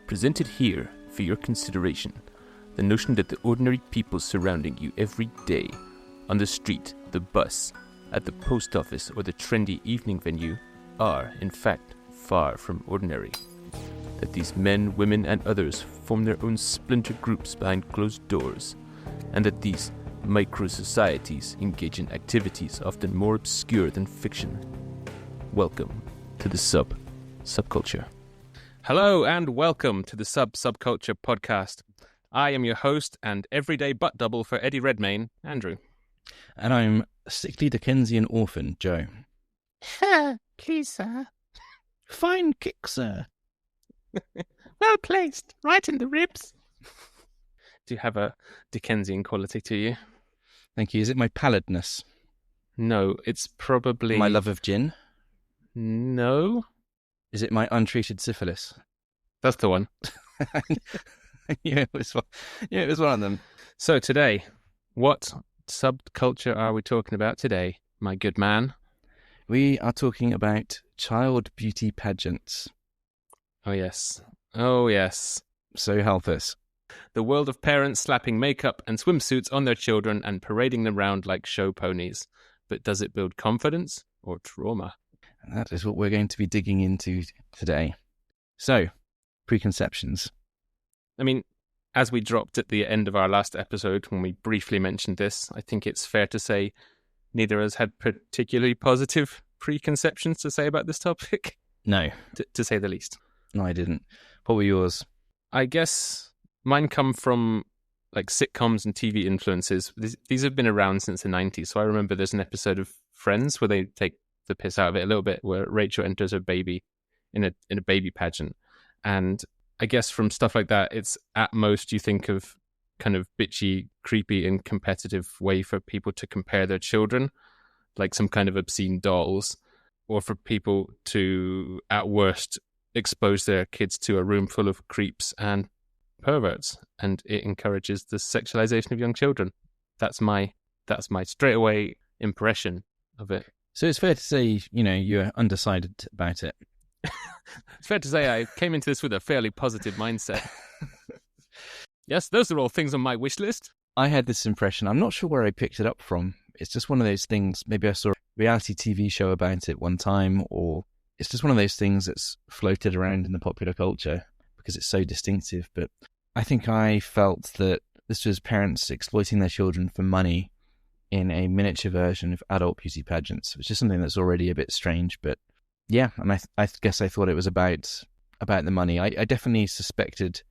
Presented here for your consideration, the notion that the ordinary people surrounding you every day, on the street, the bus, at the post office, or the trendy evening venue, are, in fact, far from ordinary. That these men, women, and others form their own splinter groups behind closed doors, and that these micro-societies engage in activities often more obscure than fiction. Welcome to the Sub-Subculture. Hello and welcome to the Sub-Subculture Podcast. I am your host and everyday butt double for Eddie Redmayne, Andrew. And I'm a sickly Dickensian orphan, Joe. Please, sir. Fine kick, sir. Well placed, right in the ribs. Do you have a Dickensian quality to you? Thank you. Is it my pallidness? No, it's probably... My love of gin? No. Is it my untreated syphilis? That's the one. Yeah, it was one of them. So today, what subculture are we talking about today, my good man? We are talking about child beauty pageants. Oh, yes. Oh, yes. So help us. The world of parents slapping makeup and swimsuits on their children and parading them round like show ponies. But does it build confidence or trauma? And that is what we're going to be digging into today. So, preconceptions. I mean, as we dropped at the end of our last episode when we briefly mentioned this, I think it's fair to say neither of us had particularly positive preconceptions to say about this topic. No. To say the least. No, I didn't. What were yours? I guess mine come from like sitcoms and TV influences. These have been around since the 90s. So I remember there's an episode of Friends where they take the piss out of it a little bit, where Rachel enters her baby in a baby pageant. And I guess from stuff like that, it's at most you think of kind of bitchy, creepy and competitive way for people to compare their children, like some kind of obscene dolls, or for people to, at worst, expose their kids to a room full of creeps and perverts, and it encourages the sexualization of young children. That's my straightaway impression of it. So it's fair to say, you're undecided about it. It's fair to say I came into this with a fairly positive mindset. Yes, those are all things on my wish list. I had this impression. I'm not sure where I picked it up from. It's just one of those things. Maybe I saw a reality TV show about it one time, or it's just one of those things that's floated around in the popular culture because it's so distinctive. But I think I felt that this was parents exploiting their children for money in a miniature version of adult beauty pageants, which is something that's already a bit strange. But yeah, and I guess I thought it was about the money. I definitely suspected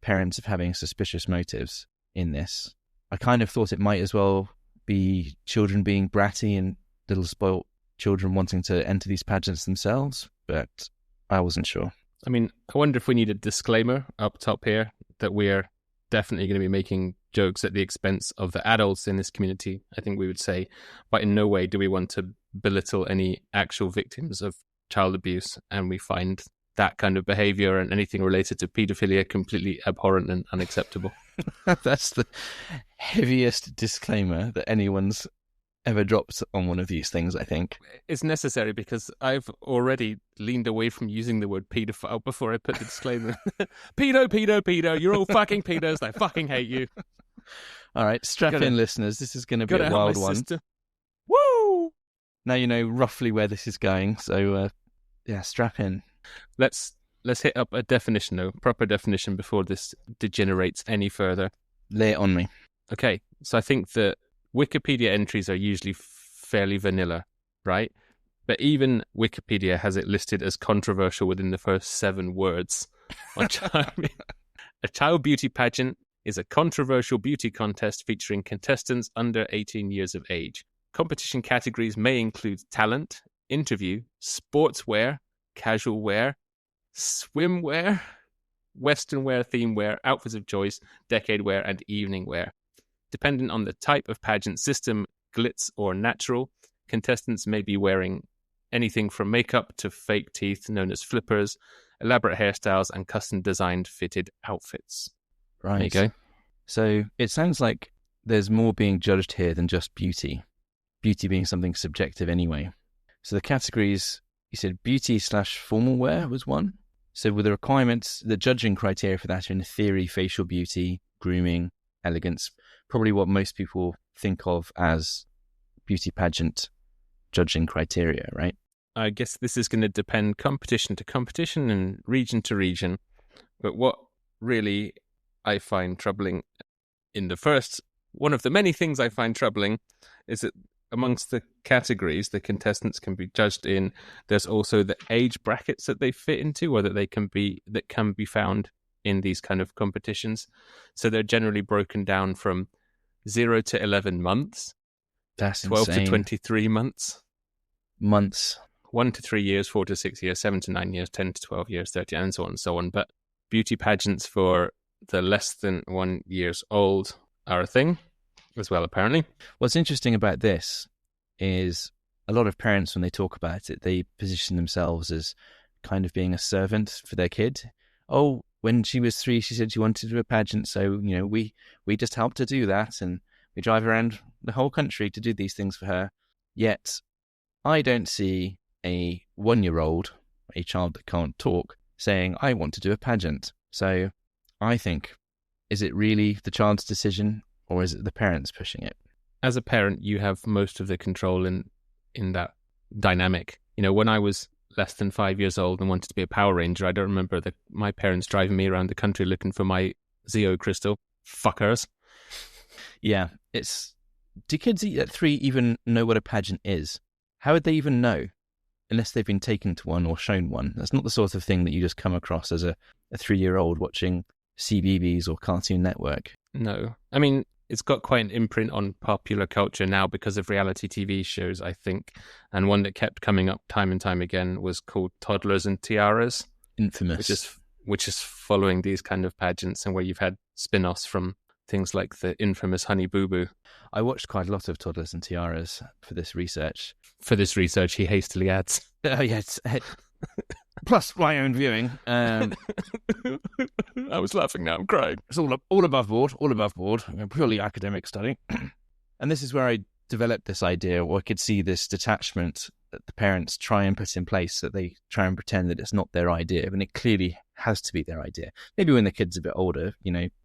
parents of having suspicious motives in this. I kind of thought it might as well be children being bratty and little spoilt children wanting to enter these pageants themselves, but I wasn't sure. I mean, I wonder if we need a disclaimer up top here that we're definitely going to be making jokes at the expense of the adults in this community. I think we would say, but in no way do we want to belittle any actual victims of child abuse, and we find that kind of behavior and anything related to paedophilia completely abhorrent and unacceptable. That's the heaviest disclaimer that anyone's ever dropped on one of these things, I think. It's necessary because I've already leaned away from using the word paedophile before I put the disclaimer. Pedo, you're all fucking pedos, I fucking hate you. All right, strap in, listeners. This is going to be a wild one. Sister. Woo! Now you know roughly where this is going, so yeah, strap in. Let's hit up a definition, though, proper definition, before this degenerates any further. Lay it on me. Okay, so I think that Wikipedia entries are usually fairly vanilla, right? But even Wikipedia has it listed as controversial within the first 7 words. A child beauty pageant is a controversial beauty contest featuring contestants under 18 years of age. Competition categories may include talent, interview, sportswear, casual wear, swimwear, western wear, theme wear, outfits of choice, decade wear, and evening wear. Dependent on the type of pageant system, glitz or natural, contestants may be wearing anything from makeup to fake teeth known as flippers, elaborate hairstyles, and custom-designed fitted outfits. Right. There you go. So it sounds like there's more being judged here than just beauty. Beauty being something subjective anyway. So the categories, you said beauty/formal wear was one? So with the requirements, the judging criteria for that are in theory, facial beauty, grooming, elegance, probably what most people think of as beauty pageant judging criteria, right? I guess this is going to depend competition to competition and region to region. But what really I find troubling one of the many things I find troubling is that amongst the categories the contestants can be judged in, there's also the age brackets that they fit into, or that can be found in these kind of competitions. So they're generally broken down from 0 to 11 months. That's 12 insane. to 23 months. 1 to 3 years, 4 to 6 years, 7 to 9 years, 10 to 12 years, 30, and so on and so on. But beauty pageants for the less than 1 years old are a thing as well, apparently. What's interesting about this is a lot of parents, when they talk about it, they position themselves as kind of being a servant for their kid. Oh, when she was 3, she said she wanted to do a pageant, so we just helped her do that, and we drive around the whole country to do these things for her. Yet I don't see a 1-year-old, a child that can't talk, saying, I want to do a pageant. So I think, is it really the child's decision, or is it the parents pushing it? As a parent, you have most of the control in that dynamic. When I was less than 5 years old and wanted to be a Power Ranger, I don't remember my parents driving me around the country looking for my Zeo crystal. Fuckers. Yeah, do kids at 3 even know what a pageant is? How would they even know? Unless they've been taken to one or shown one. That's not the sort of thing that you just come across as a 3-year-old watching CBeebies or Cartoon Network. No. I mean, it's got quite an imprint on popular culture now because of reality TV shows, I think. And one that kept coming up time and time again was called Toddlers and Tiaras. Infamous. Which is following these kind of pageants, and where you've had spin-offs from things like the infamous Honey Boo Boo. I watched quite a lot of Toddlers and Tiaras for this research. For this research, he hastily adds. Oh, yeah. Plus my own viewing. I was laughing, now I'm crying. It's all above board, purely academic study. And this is where I developed this idea, or I could see this detachment that the parents try and put in place, that they try and pretend that it's not their idea, when it clearly has to be their idea. Maybe when the kid's a bit older,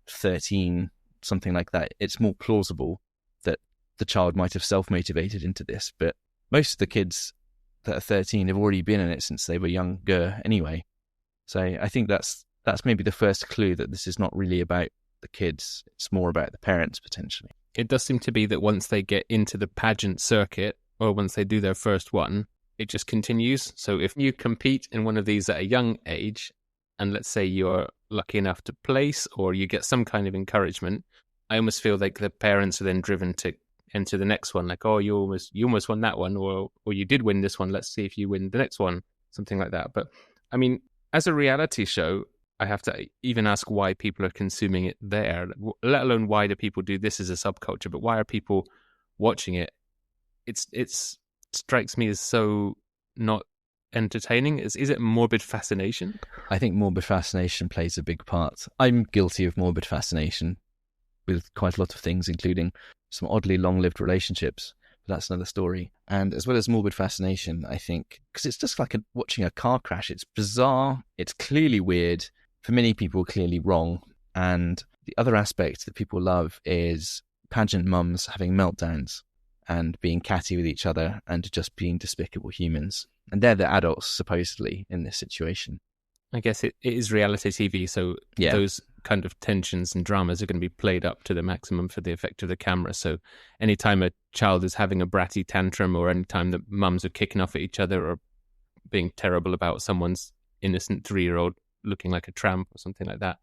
13, something like that, it's more plausible that the child might have self-motivated into this. But most of the kids that are 13 have already been in it since they were younger anyway. So I think that's maybe the first clue that this is not really about the kids. It's more about the parents, potentially. It does seem to be that once they get into the pageant circuit, or once they do their first one, it just continues. So if you compete in one of these at a young age, and let's say you're lucky enough to place, or you get some kind of encouragement, I almost feel like the parents are then driven to enter the next one. Like, oh, you almost won that one, or you did win this one. Let's see if you win the next one, something like that. But I mean, as a reality show, I have to even ask why people are consuming it there, let alone why do people do this as a subculture, but why are people watching it? It strikes me as so not entertaining. Is it morbid fascination? I think morbid fascination plays a big part. I'm guilty of morbid fascination with quite a lot of things, including some oddly long-lived relationships. But that's another story. And as well as morbid fascination, I think, because it's just like watching a car crash. It's bizarre. It's clearly weird. For many people, clearly wrong. And the other aspect that people love is pageant mums having meltdowns and being catty with each other and just being despicable humans. And they're the adults, supposedly, in this situation. I guess it is reality TV, so yeah, those kind of tensions and dramas are going to be played up to the maximum for the effect of the camera. So anytime a child is having a bratty tantrum, or anytime the mums are kicking off at each other or being terrible about someone's innocent 3-year-old looking like a tramp or something like that,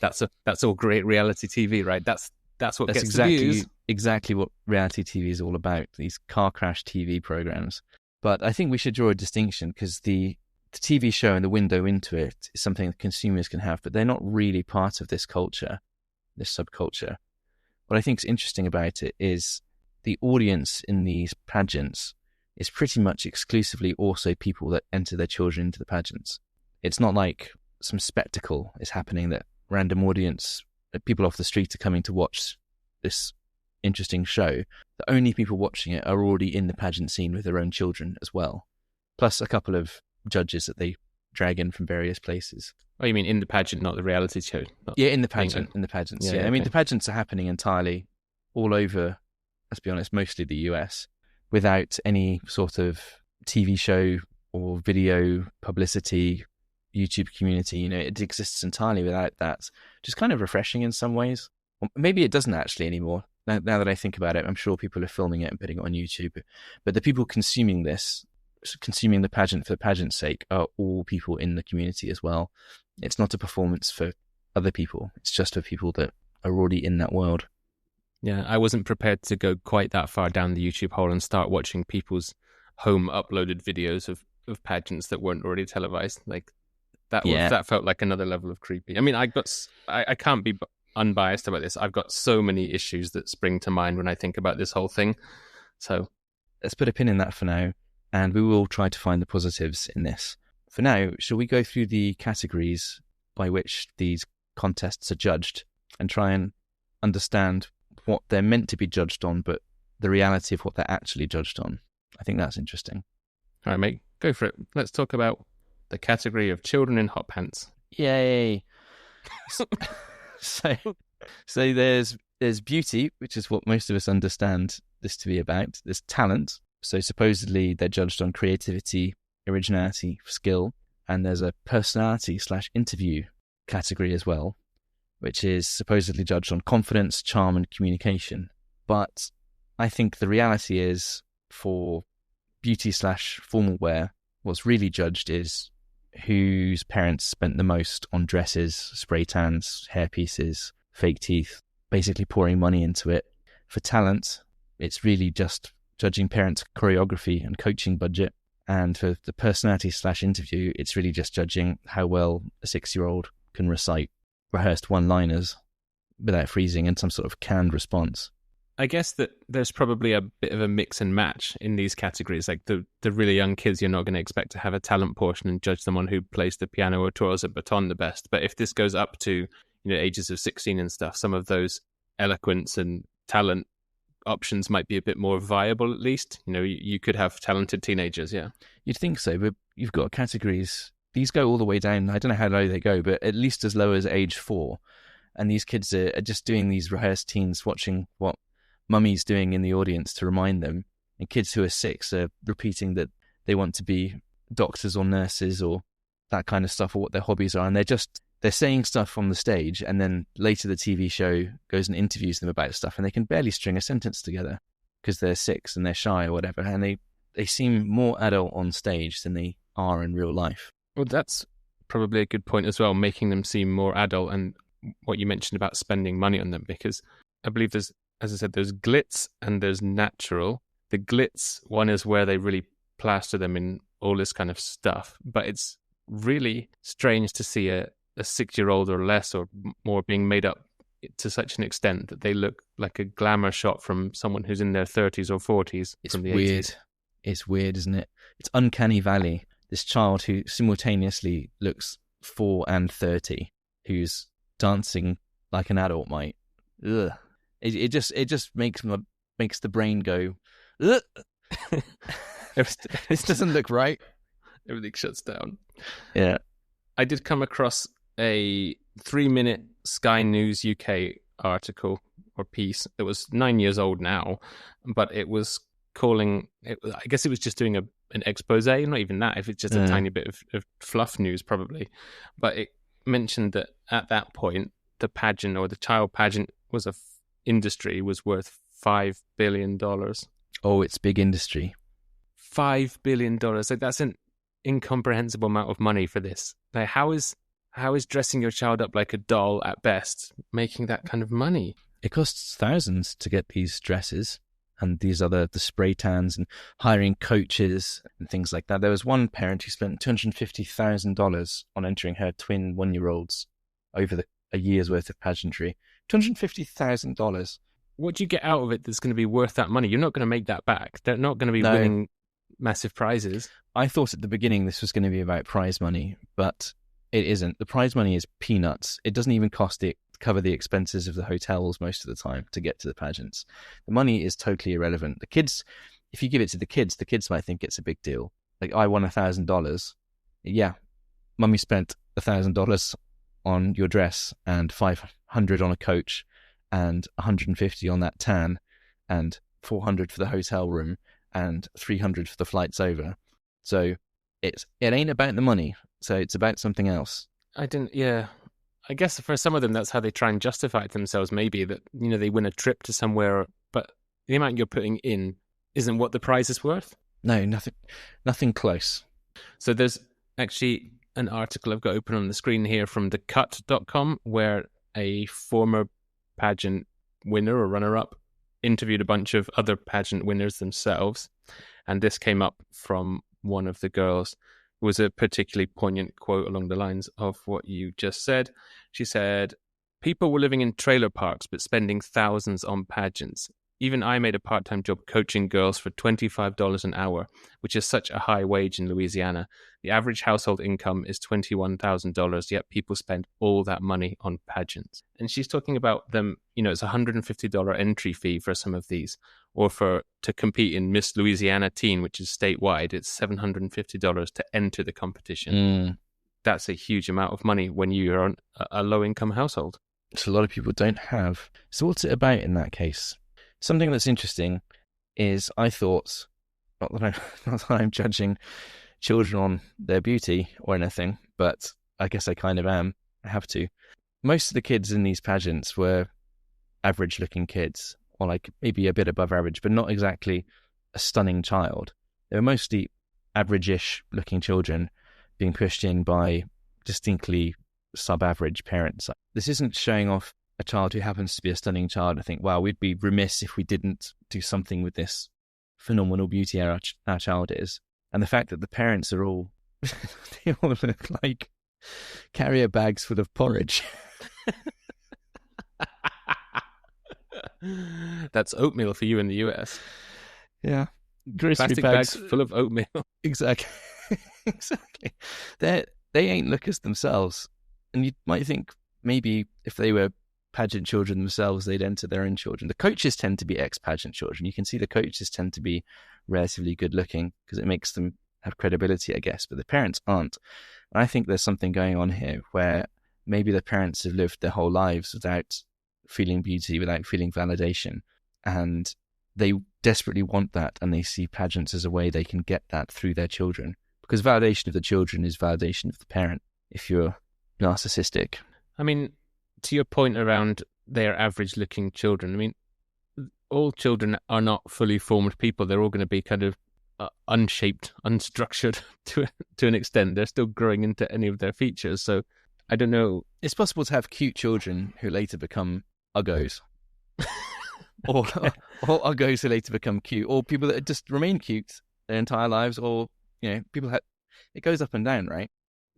that's all great reality TV, right? That's what gets the views. Exactly what reality TV is all about, these car crash TV programs. But I think we should draw a distinction, because the TV show and the window into it is something that consumers can have, but they're not really part of this culture, this subculture. What I think is interesting about it is the audience in these pageants is pretty much exclusively also people that enter their children into the pageants. It's not like some spectacle is happening that random audience, people off the street are coming to watch this interesting show. The only people watching it are already in the pageant scene with their own children as well, plus a couple of judges that they drag in from various places. Oh, you mean in the pageant, not the reality show? Yeah, in the pageant, in the pageants. Yeah, I mean, the pageants are happening entirely all over, let's be honest, mostly the US, without any sort of TV show or video publicity, YouTube community. You know, it exists entirely without that. Which is kind of refreshing in some ways. Or maybe it doesn't actually anymore. Now that I think about it, I'm sure people are filming it and putting it on YouTube. But the people consuming this, consuming the pageant for the pageant's sake, are all people in the community as well. It's not a performance for other people. It's just for people that are already in that world. Yeah, I wasn't prepared to go quite that far down the YouTube hole and start watching people's home uploaded videos of pageants that weren't already televised. Like that felt like another level of creepy. I mean, I can't be unbiased about this. I've got so many issues that spring to mind when I think about this whole thing. So let's put a pin in that for now, and we will try to find the positives in this. For now, shall we go through the categories by which these contests are judged and try and understand what they're meant to be judged on, but the reality of what they're actually judged on? I think that's interesting. All right, mate, go for it. Let's talk about the category of children in hot pants. Yay! So there's beauty, which is what most of us understand this to be about. There's talent. So supposedly they're judged on creativity, originality, skill. And there's a personality/interview category as well, which is supposedly judged on confidence, charm, and communication. But I think the reality is, for beauty/formal wear, what's really judged is whose parents spent the most on dresses, spray tans, hair pieces, fake teeth, basically pouring money into it. For talent, it's really just judging parents' choreography and coaching budget. And for the personality/interview, it's really just judging how well a 6-year-old can recite rehearsed one-liners without freezing in some sort of canned response. I guess that there's probably a bit of a mix and match in these categories. Like the really young kids, you're not going to expect to have a talent portion and judge them on who plays the piano or twirls a baton the best. But if this goes up to, ages of 16 and stuff, some of those eloquence and talent options might be a bit more viable, at least. You could have talented teenagers, yeah. You'd think so, but you've got categories. These go all the way down. I don't know how low they go, but at least as low as age 4. And these kids are just doing these rehearsed teens, watching what mummy's doing in the audience to remind them. And kids who are 6 are repeating that they want to be doctors or nurses or that kind of stuff, or what their hobbies are. And they're saying stuff on the stage, and then later the TV show goes and interviews them about stuff, and they can barely string a sentence together because they're 6 and they're shy or whatever. And they seem more adult on stage than they are in real life. Well, that's probably a good point as well, making them seem more adult, and what you mentioned about spending money on them, because I believe there's, as I said, there's glitz and there's natural. The glitz one is where they really plaster them in all this kind of stuff, but it's really strange to see a 6-year-old or less or more being made up to such an extent that they look like a glamour shot from someone who's in their 30s or 40s. It's from the weird. 80s. It's weird, isn't it? It's uncanny valley. This child who simultaneously looks 4 and 30, who's dancing like an adult might. Ugh. It just makes the brain go, ugh. This doesn't look right. Everything shuts down. Yeah. I did come across a 3-minute Sky News UK article or piece that was 9 years old now, but it was calling it, I guess it was just doing an expose, not even that, if it's just a tiny bit of fluff news probably. But it mentioned that at that point, the pageant or the child pageant industry was worth $5 billion. Oh, it's big industry. $5 billion. Like, that's an incomprehensible amount of money for this. Like, how is dressing your child up like a doll at best making that kind of money? It costs thousands to get these dresses and these the spray tans and hiring coaches and things like that. There was one parent who spent $250,000 on entering her twin 1-year-olds over a year's worth of pageantry. $250,000. What do you get out of it that's going to be worth that money? You're not going to make that back. They're not going to be winning massive prizes. I thought at the beginning this was going to be about prize money, but it isn't. The prize money is peanuts. It doesn't even cover the expenses of the hotels most of the time to get to the pageants. The money is totally irrelevant. The kids, if you give it to the kids might think it's a big deal. Like, I won $1,000. Yeah, mummy spent $1,000 on your dress and $500 on a coach and $150 on that tan and $400 for the hotel room and $300 for the flights over. So it ain't about the money. So it's about something else. I guess for some of them, that's how they try and justify it to themselves. Maybe that, they win a trip to somewhere, but the amount you're putting in isn't what the prize is worth. No, nothing close. So there's actually an article I've got open on the screen here from thecut.com where a former pageant winner or runner-up interviewed a bunch of other pageant winners themselves. And this came up from one of the girls. It was a particularly poignant quote along the lines of what you just said. She said, "People were living in trailer parks but spending thousands on pageants. Even I made a part-time job coaching girls for $25 an hour, which is such a high wage in Louisiana. The average household income is $21,000, yet people spend all that money on pageants." And she's talking about them, it's a $150 entry fee for some of these, or to compete in Miss Louisiana Teen, which is statewide, it's $750 to enter the competition. That's a huge amount of money when you're on a low-income household. So a lot of people don't have. So what's it about in that case? Something that's interesting is I thought, not that I'm judging children on their beauty or anything, but I guess I kind of am. I have to. Most of the kids in these pageants were average-looking kids, or like maybe a bit above average, but not exactly a stunning child. They were mostly average-ish looking children being pushed in by distinctly sub-average parents. This isn't showing off a child who happens to be a stunning child. I think, wow, we'd be remiss if we didn't do something with this phenomenal beauty our child is. And the fact that the parents are all, they all look like carrier bags full of porridge. That's oatmeal for you in the US. Yeah. Grocery Plastic bags full of oatmeal. Exactly. Exactly. They ain't lookers themselves. And you might think maybe if they were pageant children themselves, they'd enter their own children. The coaches tend to be ex-pageant children. You can see the coaches tend to be relatively good looking because it makes them have credibility, I guess, but the parents aren't. And I think there's something going on here where maybe the parents have lived their whole lives without feeling beauty, without feeling validation, and they desperately want that, and they see pageants as a way they can get that through their children, because validation of the children is validation of the parent if you're narcissistic. I mean, to your point around their average looking children, I mean, all children are not fully formed people. They're all going to be kind of unshaped, unstructured to an extent. They're still growing into any of their features. So I don't know. It's possible to have cute children who later become uggos. or uggos who later become cute, or people that just remain cute their entire lives, or, people have, it goes up and down, right?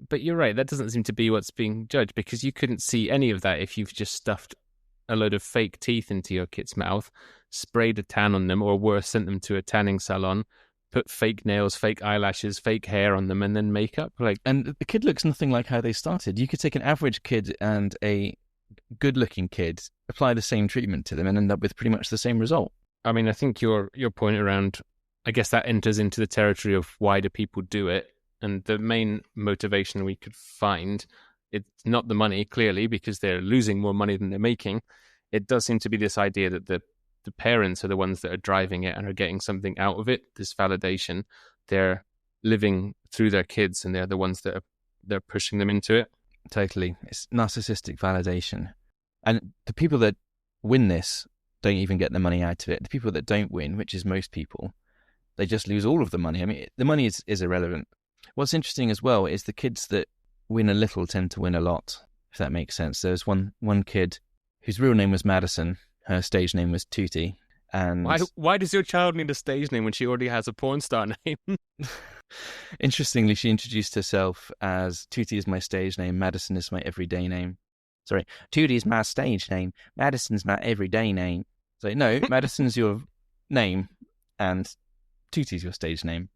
But you're right, that doesn't seem to be what's being judged, because you couldn't see any of that if you've just stuffed a load of fake teeth into your kid's mouth, sprayed a tan on them, or worse, sent them to a tanning salon, put fake nails, fake eyelashes, fake hair on them, and then makeup. And the kid looks nothing like how they started. You could take an average kid and a good-looking kid, apply the same treatment to them, and end up with pretty much the same result. I mean, I think your point around, I guess that enters into the territory of why do people do it, and the main motivation we could find, it's not the money, clearly, because they're losing more money than they're making. It does seem to be this idea that the parents are the ones that are driving it and are getting something out of it, this validation. They're living through their kids, and they're the ones that they're pushing them into it. Totally. It's narcissistic validation. And the people that win this don't even get the money out of it. The people that don't win, which is most people, they just lose all of the money. I mean, the money is irrelevant. What's interesting as well is the kids that win a little tend to win a lot, if that makes sense. There's one kid whose real name was Madison. Her stage name was Tootie. And why does your child need a stage name when she already has a porn star name? Interestingly, she introduced herself as Tootie is my stage name, Madison is my everyday name. Sorry, Tootie is my stage name, Madison's my everyday name. So no, Madison's your name and Tootie's your stage name.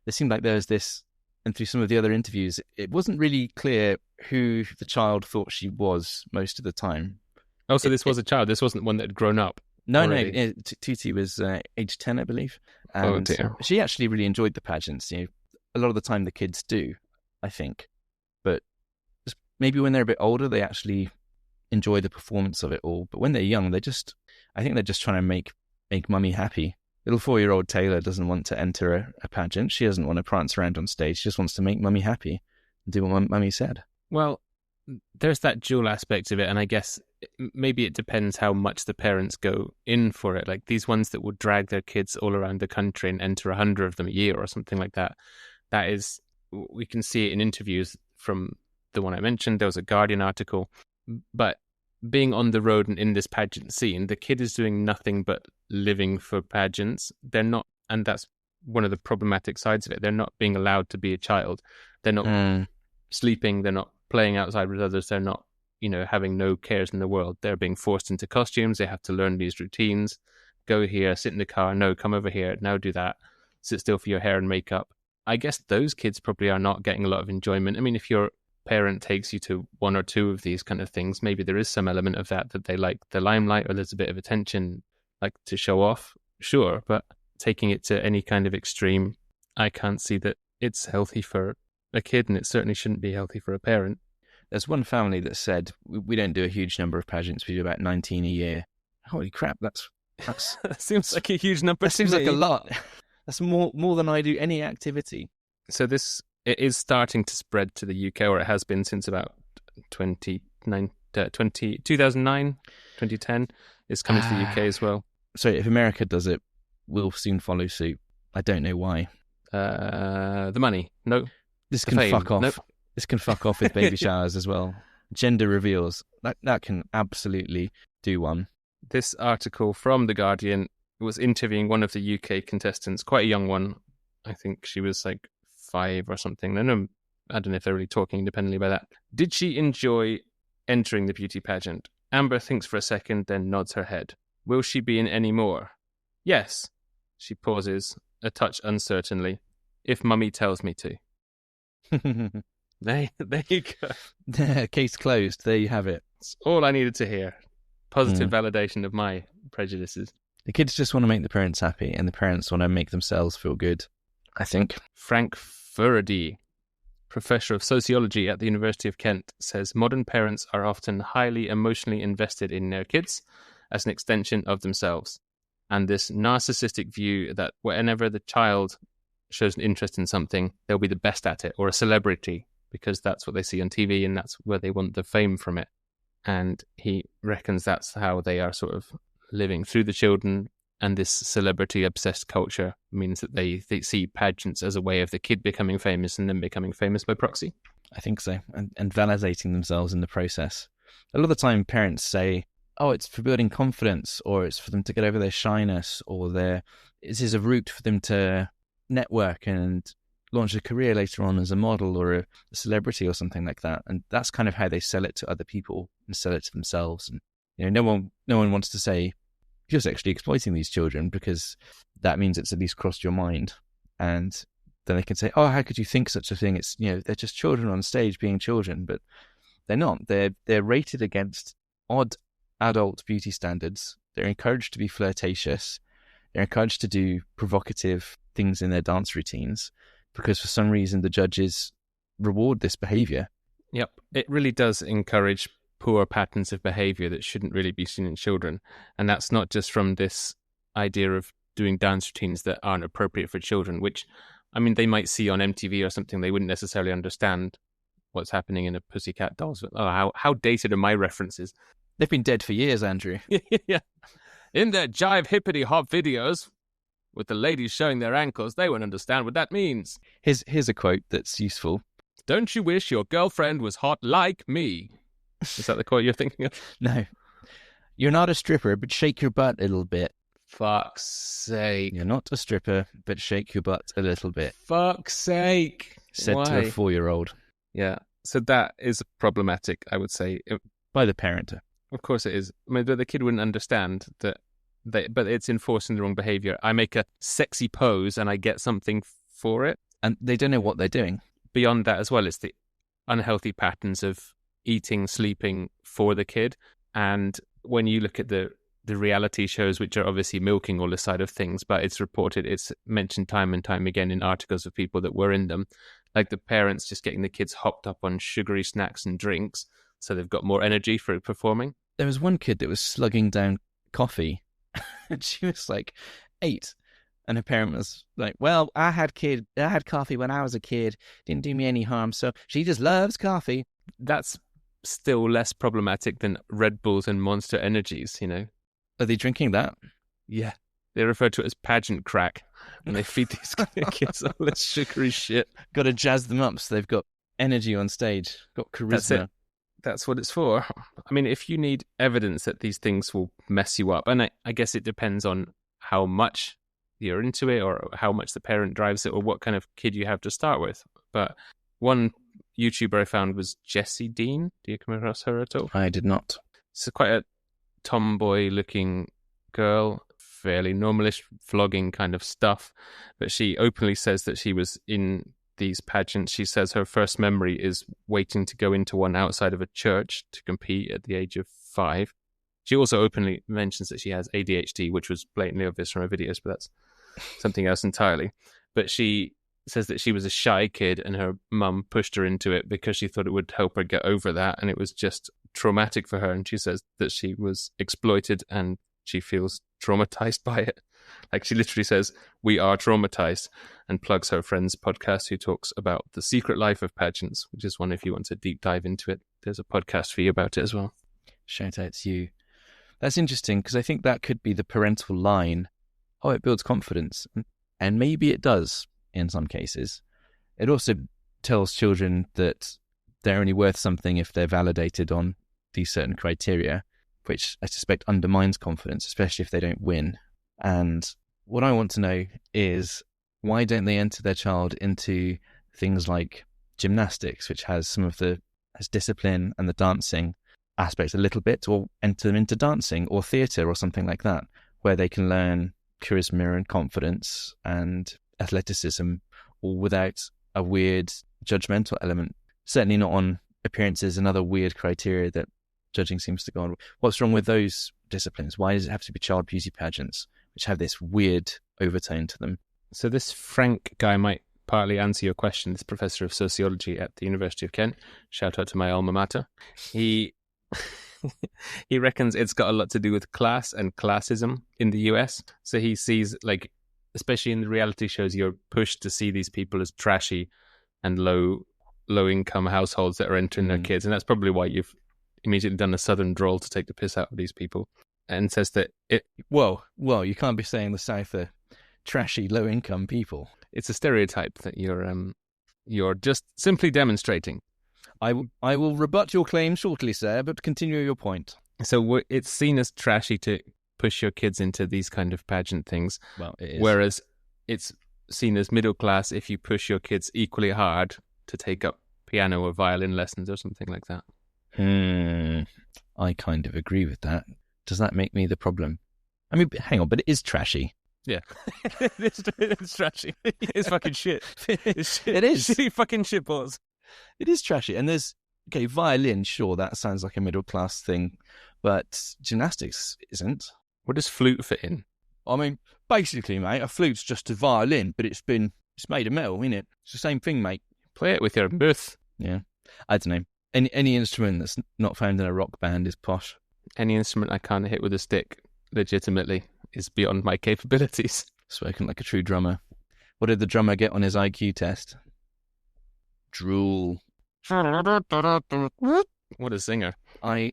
There seemed like there was this, and through some of the other interviews, it wasn't really clear who the child thought she was most of the time. Oh, so this was a child. This wasn't one that had grown up. No, Tootie was age 10, I believe. And she actually really enjoyed the pageants. A lot of the time the kids do, I think. maybe when they're a bit older, they actually enjoy the performance of it all. But when they're young, I think they're just trying to make mummy happy. Little 4-year-old Taylor doesn't want to enter a pageant. She doesn't want to prance around on stage. She just wants to make mummy happy and do what mummy said. Well, there's that dual aspect of it, and I guess maybe it depends how much the parents go in for it. Like these ones that will drag their kids all around the country and enter 100 of them a year or something like that. That is, we can see it in interviews from the one I mentioned. There was a Guardian article, but being on the road and in this pageant scene, the kid is doing nothing but living for pageants. They're not, and that's one of the problematic sides of it. They're not being allowed to be a child. They're not sleeping. They're not playing outside with others. They're not, having no cares in the world. They're being forced into costumes. They have to learn these routines. Go here, sit in the car. No, come over here. Now do that. Sit still for your hair and makeup. I guess those kids probably are not getting a lot of enjoyment. I mean, if your parent takes you to one or two of these kind of things, maybe there is some element of that they like the limelight, or there's a bit of attention, like to show off. Sure, but taking it to any kind of extreme, I can't see that it's healthy for a kid, and it certainly shouldn't be healthy for a parent. There's one family that said, we don't do a huge number of pageants, we do about 19 a year. Holy crap, that's that seems like a huge number. That seems like a lot. That's more than I do any activity. So it is starting to spread to the UK, or it has been since about 2009, 2010. It's coming to the UK as well. So if America does it, we'll soon follow suit. I don't know why. The money. No. This can fuck off. Nope. This can fuck off with baby showers as well. Gender reveals. That can absolutely do one. This article from The Guardian was interviewing one of the UK contestants, quite a young one. I think she was like 5 or something. I don't know if they're really talking independently about that. Did she enjoy entering the beauty pageant? Amber thinks for a second, then nods her head. Will she be in any more? Yes. She pauses, a touch uncertainly. If mummy tells me to. There you go. Case closed. There you have it. That's all I needed to hear. Positive validation of my prejudices. The kids just want to make the parents happy, and the parents want to make themselves feel good, I think. Frank Furedy, professor of sociology at the University of Kent, says modern parents are often highly emotionally invested in their kids as an extension of themselves. And this narcissistic view that whenever the child shows an interest in something, they'll be the best at it, or a celebrity, because that's what they see on TV and that's where they want the fame from it. And he reckons that's how they are sort of living through the children, and this celebrity-obsessed culture means that they see pageants as a way of the kid becoming famous and then becoming famous by proxy. I think so, and validating themselves in the process. A lot of the time parents say, oh, it's for building confidence, or it's for them to get over their shyness, or this is a route for them to network and launch a career later on as a model or a celebrity or something like that. And that's kind of how they sell it to other people and sell it to themselves. And no one wants to say you're sexually exploiting these children, because that means it's at least crossed your mind. And then they can say, oh, how could you think such a thing? It's, they're just children on stage being children, but they're not. They're rated against odd adult beauty standards. They're encouraged to be flirtatious. They're encouraged to do provocative things in their dance routines, because for some reason the judges reward this behavior. Yep. It really does encourage poor patterns of behavior that shouldn't really be seen in children. And that's not just from this idea of doing dance routines that aren't appropriate for children, which, I mean, they might see on MTV or something. They wouldn't necessarily understand what's happening in a Pussycat Dolls. Oh, how dated are my references? They've been dead for years, Andrew. Yeah. In their jive hippity hop videos, with the ladies showing their ankles, they won't understand what that means. Here's a quote that's useful. Don't you wish your girlfriend was hot like me? Is that the quote you're thinking of? No. You're not a stripper, but shake your butt a little bit. Fuck's sake. You're not a stripper, but shake your butt a little bit. Fuck's sake. Said Why? to a 4-year-old. Yeah. So that is problematic, I would say. By the parent. Of course it is. I mean, the kid wouldn't understand that. But it's enforcing the wrong behavior. I make a sexy pose and I get something for it. And they don't know what they're doing. Beyond that as well, it's the unhealthy patterns of eating, sleeping for the kid. And when you look at the reality shows, which are obviously milking all this side of things, but it's mentioned time and time again in articles of people that were in them, like the parents just getting the kids hopped up on sugary snacks and drinks so they've got more energy for performing. There was one kid that was slugging down coffee, and she was like 8, and her parent was like, well, I had coffee when I was a kid, didn't do me any harm, so she just loves coffee. That's still less problematic than Red Bulls and Monster Energies, you know? Are they drinking that? Yeah. They refer to it as pageant crack, and they feed these kids all this sugary shit. Got to jazz them up so they've got energy on stage, got charisma. That's it. That's what it's for. I mean, if you need evidence that these things will mess you up, and I guess it depends on how much you're into it or how much the parent drives it or what kind of kid you have to start with. But one YouTuber I found was Jessie Dean. Do you come across her at all? I did not. It's quite a tomboy-looking girl, fairly normalish vlogging kind of stuff, but she openly says that she was in these pageants. She says her first memory is waiting to go into one outside of a church to compete at the age of 5. She also openly mentions that she has ADHD, which was blatantly obvious from her videos, but that's something else entirely. But she says that she was a shy kid and her mum pushed her into it because she thought it would help her get over that, and it was just traumatic for her. And she says that she was exploited and she feels traumatized by it. Like, she literally says, we are traumatized, and plugs her friend's podcast who talks about the secret life of pageants, which is one, if you want to deep dive into it, there's a podcast for you about it as well. Shout out to you. That's interesting, because I think that could be the parental line. Oh, it builds confidence. And maybe it does in some cases. It also tells children that they're only worth something if they're validated on these certain criteria, which I suspect undermines confidence, especially if they don't win. And what I want to know is, why don't they enter their child into things like gymnastics, which has has discipline and the dancing aspects a little bit, or enter them into dancing or theatre or something like that, where they can learn charisma and confidence and athleticism, all without a weird judgmental element. Certainly not on appearances, another weird criteria that judging seems to go on. What's wrong with those disciplines? Why does it have to be child beauty pageants, which have this weird overtone to them? So this Frank guy might partly answer your question. This professor of sociology at the University of Kent, shout out to my alma mater. He reckons it's got a lot to do with class and classism in the US. So he sees, like, especially in the reality shows, you're pushed to see these people as trashy and low income households that are entering their kids, and that's probably why you've immediately done a southern drawl to take the piss out of these people. And says that Whoa, you can't be saying the South are trashy, low-income people. It's a stereotype that you're just simply demonstrating. I will rebut your claim shortly, sir, but continue your point. So it's seen as trashy to push your kids into these kind of pageant things. Well, it is. Whereas it's seen as middle class if you push your kids equally hard to take up piano or violin lessons or something like that. I kind of agree with that. Does that make me the problem? I mean, hang on, but it is trashy. Yeah. it's trashy. It's fucking shit. It's shit. It is. Shitty fucking shitballs. It is trashy. And there's, okay, violin, sure, that sounds like a middle class thing, but gymnastics isn't. Where does flute fit in? I mean, basically, mate, a flute's just a violin, but it's made of metal, isn't it? It's the same thing, mate. Play it with your mouth. Yeah. I don't know. Any instrument that's not found in a rock band is posh. Any instrument I can't hit with a stick, legitimately, is beyond my capabilities. Spoken like a true drummer. What did the drummer get on his IQ test? Drool. What a singer. I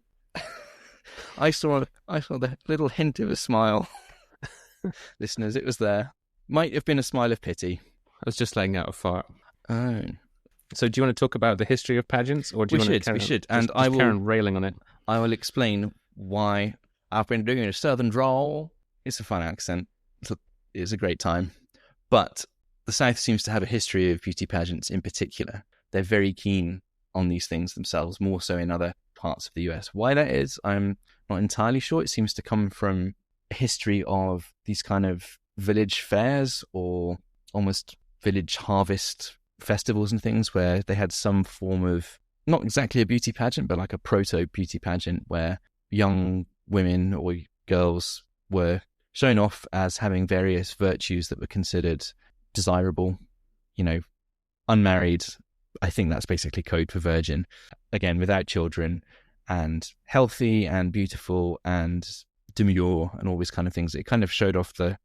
saw the little hint of a smile. Listeners, it was there. Might have been a smile of pity. I was just letting out a fart. Oh. So do you want to talk about the history of pageants? Or do you want to we should. And I will carry on railing on it. I will explain why I've been doing a southern drawl. It's a fun accent. It's a great time. But the South seems to have a history of beauty pageants in particular. They're very keen on these things themselves, more so in other parts of the US. Why that is, I'm not entirely sure. It seems to come from a history of these kind of village fairs or almost village harvest festivals and things where they had some form of, not exactly a beauty pageant, but like a proto-beauty pageant where young women or girls were shown off as having various virtues that were considered desirable, unmarried. I think that's basically code for virgin. Again, without children, and healthy and beautiful and demure and all these kind of things. It kind of showed off the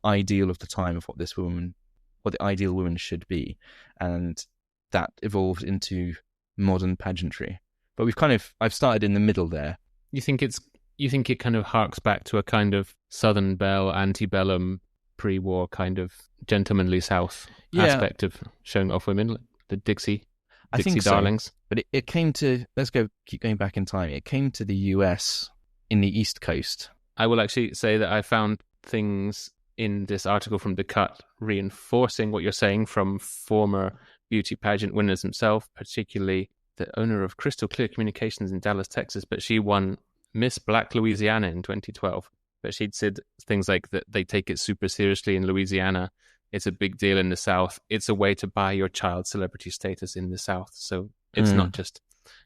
ideal of the time of what the ideal woman should be. And that evolved into modern pageantry. But I've started in the middle there. You think it kind of harks back to a kind of Southern Belle, antebellum, pre-war kind of gentlemanly South aspect of showing off women, like the Dixie darlings. So. But it came to, keep going back in time. It came to the US in the East Coast. I will actually say that I found things in this article from The Cut reinforcing what you're saying from former beauty pageant winners himself, particularly the owner of Crystal Clear Communications in Dallas, Texas. But she won Miss Black Louisiana in 2012. But she'd said things like that they take it super seriously in Louisiana. It's a big deal in the South. It's a way to buy your child celebrity status in the South. So it's not just,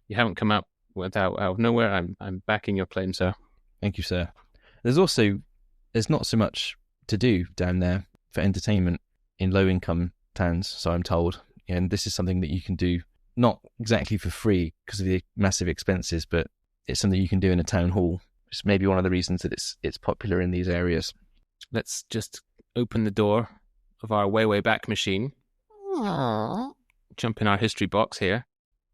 you haven't come up out of nowhere. I'm backing your claim, sir. Thank you, sir. There's not so much to do down there for entertainment in low-income towns, so I'm told. And this is something that you can do, not exactly for free because of the massive expenses, but it's something you can do in a town hall. It's maybe one of the reasons that it's popular in these areas. Let's just open the door of our way back machine, jump in our history box here,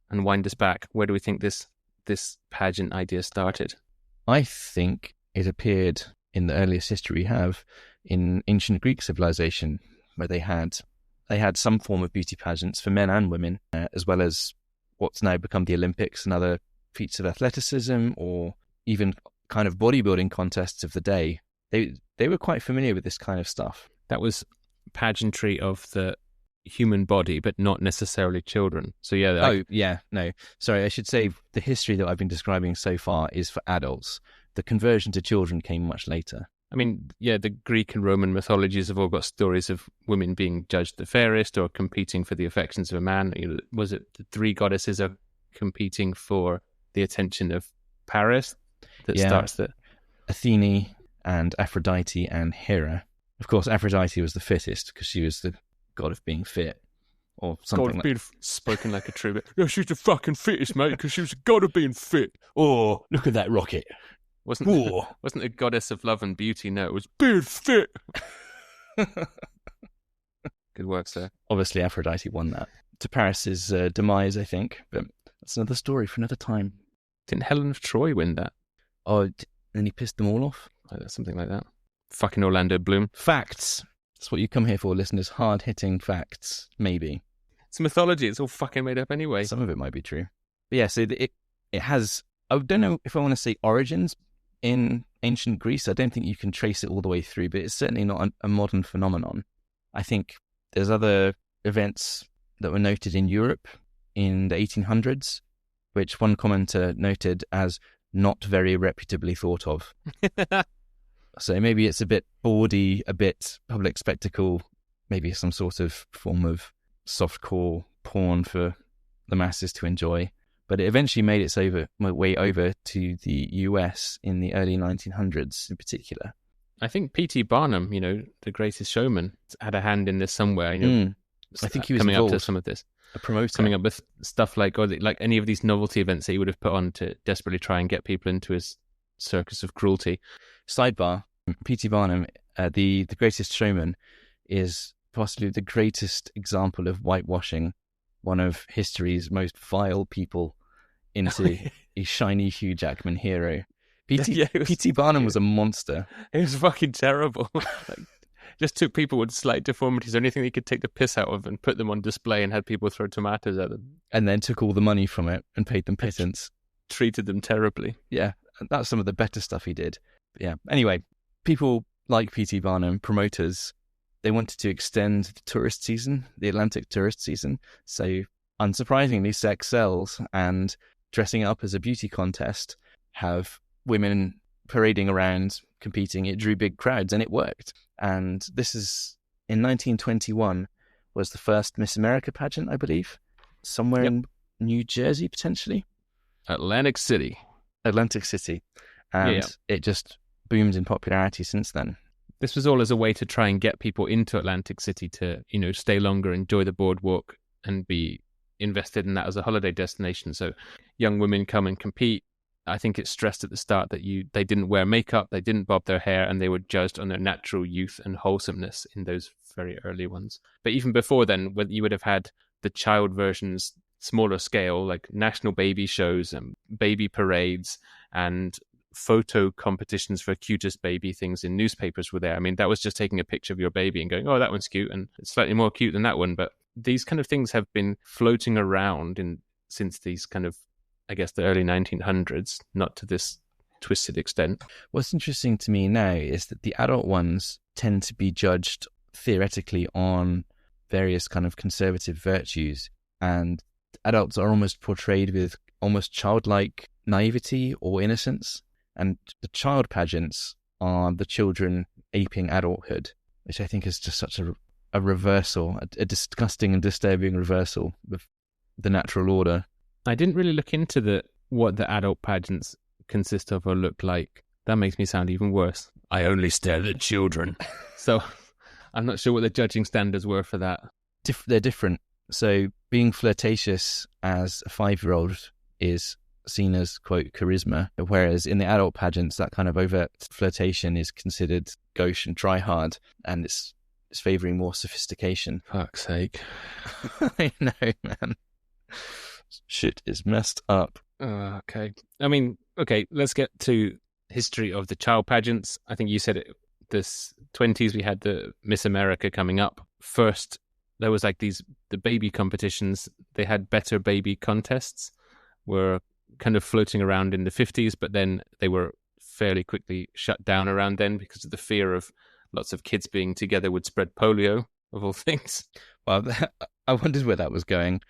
and wind us back. Where do we think this pageant idea started? I think it appeared in the earliest history we have in ancient Greek civilization, where they had some form of beauty pageants for men and women, as well as what's now become the Olympics and other feats of athleticism, or even kind of bodybuilding contests of the day. They were quite familiar with this kind of stuff. That was pageantry of the human body, but not necessarily children. So Sorry, I should say the history that I've been describing so far is for adults. The conversion to children came much later. I mean, the Greek and Roman mythologies have all got stories of women being judged the fairest or competing for the affections of a man. Was it the three goddesses are competing for the attention of Paris that starts the... Athene and Aphrodite and Hera. Of course, Aphrodite was the fittest because she was the god of being fit, or something like that. Spoken like a true bit. Yeah, she's the fucking fittest, mate, because she was the god of being fit. Oh, look at that rocket. Wasn't a goddess of love and beauty, no, it was being fit. Good work, sir. Obviously, Aphrodite won that. To Paris's demise, I think, but that's another story for another time. Didn't Helen of Troy win that? Oh, and he pissed them all off? Something like that. Fucking Orlando Bloom. Facts. That's what you come here for, listeners. Hard-hitting facts, maybe. It's mythology. It's all fucking made up anyway. Some of it might be true. But yeah, so it has... I don't know if I want to say origins in ancient Greece. I don't think you can trace it all the way through, but it's certainly not a modern phenomenon. I think there's other events that were noted in Europe in the 1800s, which one commenter noted as not very reputably thought of. So maybe it's a bit bawdy, a bit public spectacle, maybe some sort of form of softcore porn for the masses to enjoy. But it eventually made its way over to the US in the early 1900s in particular. I think P.T. Barnum, the greatest showman, had a hand in this somewhere. I think he was coming involved. up to some of this. A promoter. Coming up with stuff like any of these novelty events that he would have put on to desperately try and get people into his circus of cruelty. Sidebar, P.T. Barnum, the greatest showman, is possibly the greatest example of whitewashing one of history's most vile people into a shiny Hugh Jackman hero. P.T. Barnum was a monster. It was fucking terrible. Just took people with slight deformities or anything he could take the piss out of and put them on display and had people throw tomatoes at them. And then took all the money from it and paid them pittance. Treated them terribly. Yeah, that's some of the better stuff he did. But yeah, anyway, people like P.T. Barnum, promoters, they wanted to extend the tourist season, the Atlantic tourist season. So unsurprisingly, sex sells, and dressing up as a beauty contest, have women parading around, competing. It drew big crowds and it worked. And this is, in 1921, was the first Miss America pageant, I believe, somewhere in New Jersey, potentially. Atlantic City. And it just boomed in popularity since then. This was all as a way to try and get people into Atlantic City to, stay longer, enjoy the boardwalk, and be invested in that as a holiday destination. So young women come and compete. I think it's stressed at the start that they didn't wear makeup, they didn't bob their hair, and they were judged on their natural youth and wholesomeness in those very early ones. But even before then, you would have had the child versions, smaller scale, like national baby shows and baby parades and photo competitions for cutest baby things in newspapers were there. I mean, that was just taking a picture of your baby and going, oh, that one's cute, and it's slightly more cute than that one. But these kind of things have been floating around since these kind of, I guess, the early 1900s, not to this twisted extent. What's interesting to me now is that the adult ones tend to be judged theoretically on various kind of conservative virtues, and adults are almost portrayed with almost childlike naivety or innocence, and the child pageants are the children aping adulthood, which I think is just such a reversal, a disgusting and disturbing reversal of the natural order. I didn't really look into what the adult pageants consist of or look like. That makes me sound even worse. I only stared at children. So I'm not sure what the judging standards were for that. They're different. So being flirtatious as a 5-year-old is seen as, quote, charisma, whereas in the adult pageants, that kind of overt flirtation is considered gauche and try hard, and it's favouring more sophistication. Fuck's sake. I know, man. Shit is messed up. Okay. I mean, okay, let's get to history of the child pageants. I think you said it, this 20s, we had the Miss America coming up. First, there was like the baby competitions. They had better baby contests, were kind of floating around in the 50s, but then they were fairly quickly shut down around then because of the fear of lots of kids being together would spread polio, of all things. Well, I wondered where that was going.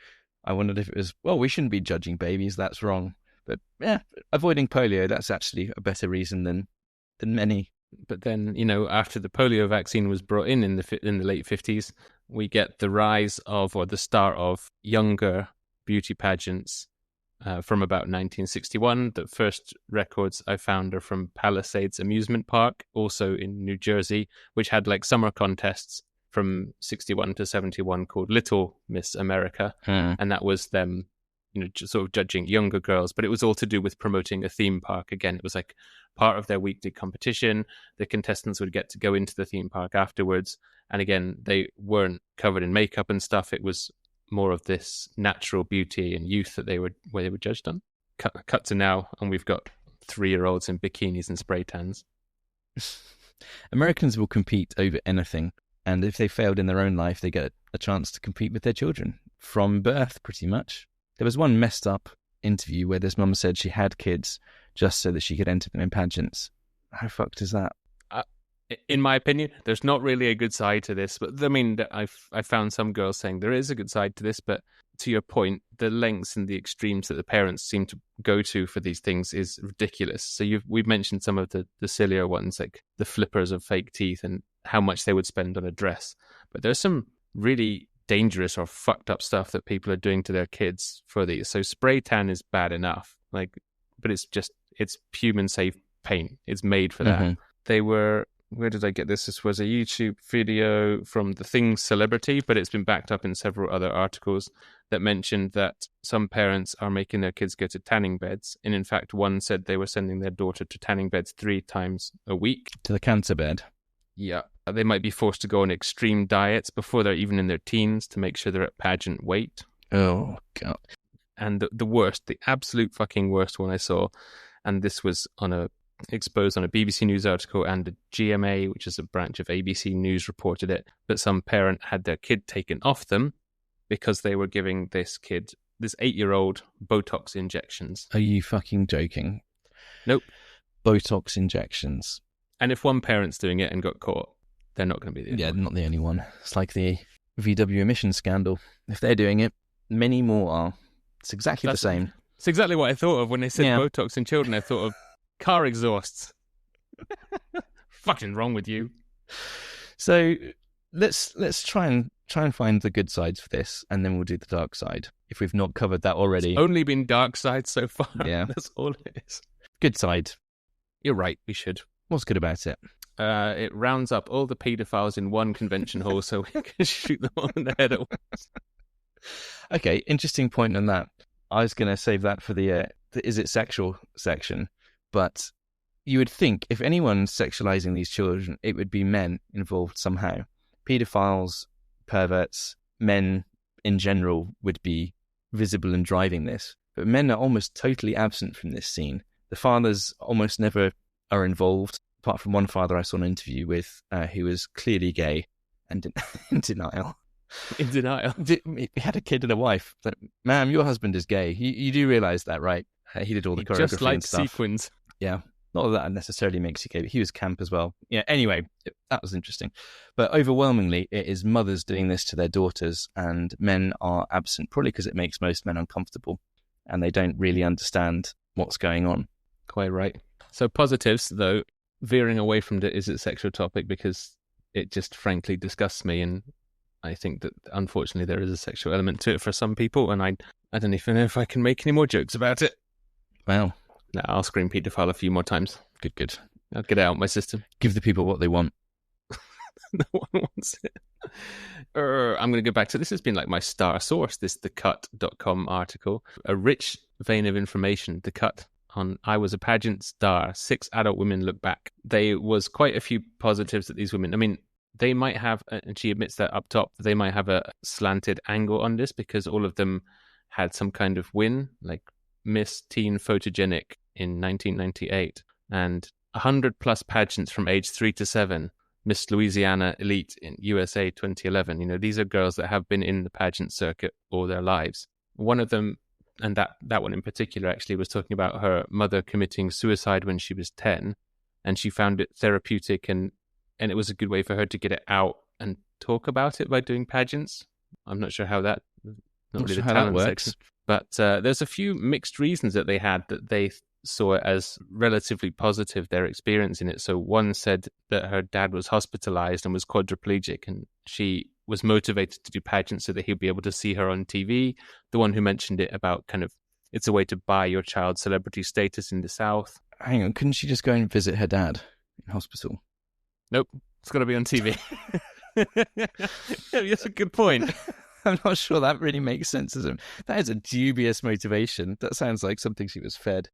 I wondered if it was, well, we shouldn't be judging babies, that's wrong. But yeah, avoiding polio, that's actually a better reason than many. But then, after the polio vaccine was brought in the late 50s, we get the rise of, or the start of, younger beauty pageants from about 1961. The first records I found are from Palisades Amusement Park, also in New Jersey, which had like summer contests from 61 to 71 called Little Miss America. And that was them, sort of judging younger girls, but it was all to do with promoting a theme park. Again, it was like part of their weekly competition. The contestants would get to go into the theme park afterwards. And again, they weren't covered in makeup and stuff. It was more of this natural beauty and youth that they were judged on. Cut to now, and we've got 3-year-olds in bikinis and spray tans. Americans will compete over anything. And if they failed in their own life, they get a chance to compete with their children from birth, pretty much. There was one messed up interview where this mum said she had kids just so that she could enter them in pageants. How fucked is that? In my opinion, there's not really a good side to this. But I mean, I found some girls saying there is a good side to this. But to your point, the lengths and the extremes that the parents seem to go to for these things is ridiculous. So we've mentioned some of the sillier ones, like the flippers of fake teeth and how much they would spend on a dress. But there's some really dangerous or fucked up stuff that people are doing to their kids for these. So spray tan is bad enough, but it's human safe paint. It's made for that. Mm-hmm. They were, where did I get this? This was a YouTube video from The Thing Celebrity, but it's been backed up in several other articles that mentioned that some parents are making their kids go to tanning beds. And in fact, one said they were sending their daughter to tanning beds 3 times a week. To the cancer bed. Yeah. They might be forced to go on extreme diets before they're even in their teens to make sure they're at pageant weight. Oh, God. And the worst, the absolute fucking worst one I saw, and this was exposed on a BBC News article, and the GMA, which is a branch of ABC News, reported it, but some parent had their kid taken off them because they were giving this 8-year-old Botox injections. Are you fucking joking? Nope. Botox injections. And if one parent's doing it and got caught, they're not going to be the only one. Not the only one. It's like the VW emissions scandal. If they're doing it, many more are. It's exactly the same. It's exactly what I thought of when they said Botox in children. I thought of car exhausts. Fucking wrong with you. So let's try and find the good sides for this, and then we'll do the dark side if we've not covered that already. It's only been dark side so far. Yeah. That's all it is. Good side. You're right, we should. What's good about it? It rounds up all the paedophiles in one convention hall so we can shoot them all in the head at once. Okay, interesting point on that. I was going to save that for the is it sexual section, but you would think if anyone's sexualizing these children, it would be men involved somehow. Pedophiles, perverts, men in general would be visible and driving this. But men are almost totally absent from this scene. The fathers almost never are involved, apart from one father I saw an interview with who was clearly gay and in denial. In denial. He had a kid and a wife. But, ma'am, your husband is gay. You do realise that, right? He did all the choreography just like and stuff. sequins. Yeah. Not that necessarily makes you gay, but he was camp as well. Yeah, anyway, that was interesting. But overwhelmingly, it is mothers doing this to their daughters, and men are absent, probably because it makes most men uncomfortable, and they don't really understand what's going on. Quite right. So positives, though, veering away from the is it sexual topic, because it just frankly disgusts me, and I think that unfortunately there is a sexual element to it for some people, and I don't even know if I can make any more jokes about it. Wow. No, I'll scream paedophile a few more times. Good. I'll get it out of my system. Give the people what they want. No one wants it. I'm going to go back to this. Has been like my star source, this thecut.com article. A rich vein of information. The Cut on I was a pageant star. 6 adult women look back. There was quite a few positives that these women, I mean, they might have, and she admits that up top, they might have a slanted angle on this because all of them had some kind of win, like Miss Teen Photogenic in 1998, and 100 plus pageants from age 3 to 7. Miss Louisiana Elite in USA 2011. You know, these are girls that have been in the pageant circuit all their lives. One of them, and that one in particular actually, was talking about her mother committing suicide when she was 10, and she found it therapeutic, and it was a good way for her to get it out and talk about it by doing pageants. I'm not sure how that, not really sure the how talent that works. section. But there's a few mixed reasons that they had that they saw it as relatively positive, their experience in it. So one said that her dad was hospitalized and was quadriplegic, and she was motivated to do pageants so that he'd be able to see her on TV. The one who mentioned it about kind of, it's a way to buy your child celebrity status in the South. Hang on, couldn't she just go and visit her dad in hospital? Nope, it's got to be on TV. Yeah, that's a good point. I'm not sure that really makes sense as him. That is a dubious motivation. That sounds like something she was fed.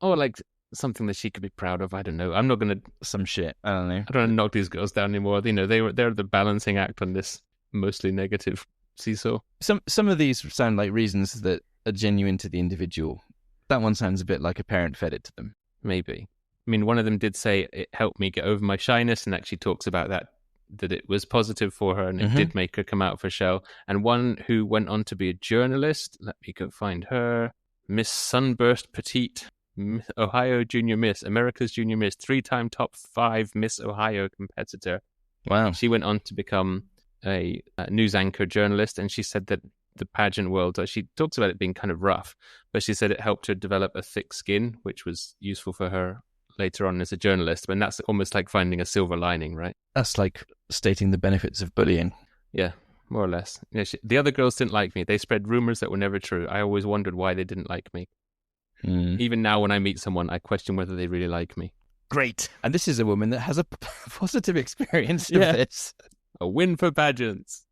Or like something that she could be proud of. I don't know. I'm not going to... Some shit. I don't know. I don't want to knock these girls down anymore. You know, they're the balancing act on this mostly negative seesaw. Some of these sound like reasons that are genuine to the individual. That one sounds a bit like a parent fed it to them. Maybe. I mean, one of them did say it helped me get over my shyness, and actually talks about that it was positive for her, and it did make her come out of her shell. And one who went on to be a journalist, let me go find her, Miss Sunburst Petite, Ohio Junior Miss, America's Junior Miss, 3-time top 5 Miss Ohio competitor. Wow. She went on to become a news anchor journalist, and she said that the pageant world, she talks about it being kind of rough, but she said it helped her develop a thick skin, which was useful for her later on as a journalist. And that's almost like finding a silver lining, right? That's like stating the benefits of bullying. Yeah, more or less. Yeah, the other girls didn't like me. They spread rumors that were never true. I always wondered why they didn't like me. Even now when I meet someone, I question whether they really like me. Great. And this is a woman that has a positive experience of this. A win for pageants.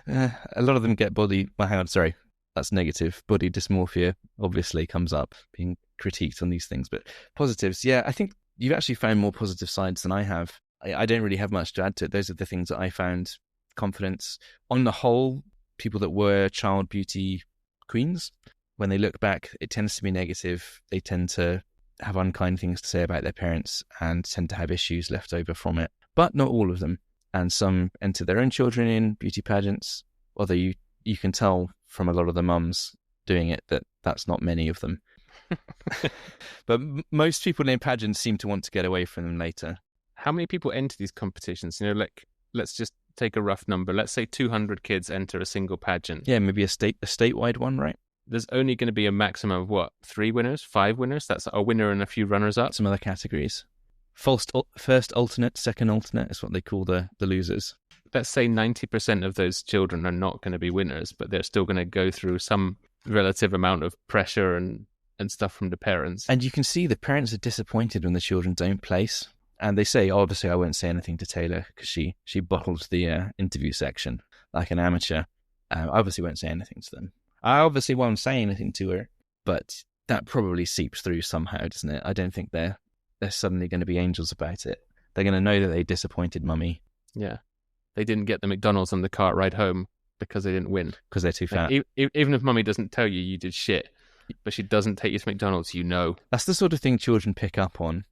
A lot of them get body... Well, hang on, sorry. That's negative. Body dysmorphia obviously comes up, being critiqued on these things. But positives, yeah, I think you've actually found more positive sides than I have. I don't really have much to add to it. Those are the things that I found. Confidence. On the whole, people that were child beauty queens, when they look back, it tends to be negative. They tend to have unkind things to say about their parents and tend to have issues left over from it. But not all of them. And some enter their own children in beauty pageants, although you can tell from a lot of the mums doing it that that's not many of them. But most people in pageants seem to want to get away from them later. How many people enter these competitions? You know, like, let's just take a rough number. Let's say 200 kids enter a single pageant. Yeah, maybe a statewide one, right? There's only going to be a maximum of, what, 3 winners, 5 winners? That's a winner and a few runners-up. Some other categories. First alternate, second alternate is what they call the losers. Let's say 90% of those children are not going to be winners, but they're still going to go through some relative amount of pressure and stuff from the parents. And you can see the parents are disappointed when the children don't place. And they say, obviously, I won't say anything to Taylor because she bottled the interview section like an amateur. I obviously won't say anything to them. I obviously won't say anything to her, but that probably seeps through somehow, doesn't it? I don't think they're suddenly going to be angels about it. They're going to know that they disappointed mummy. Yeah. They didn't get the McDonald's on the cart ride home because they didn't win. Because they're too fat. Like, even if mummy doesn't tell you did shit, but she doesn't take you to McDonald's, you know. That's the sort of thing children pick up on.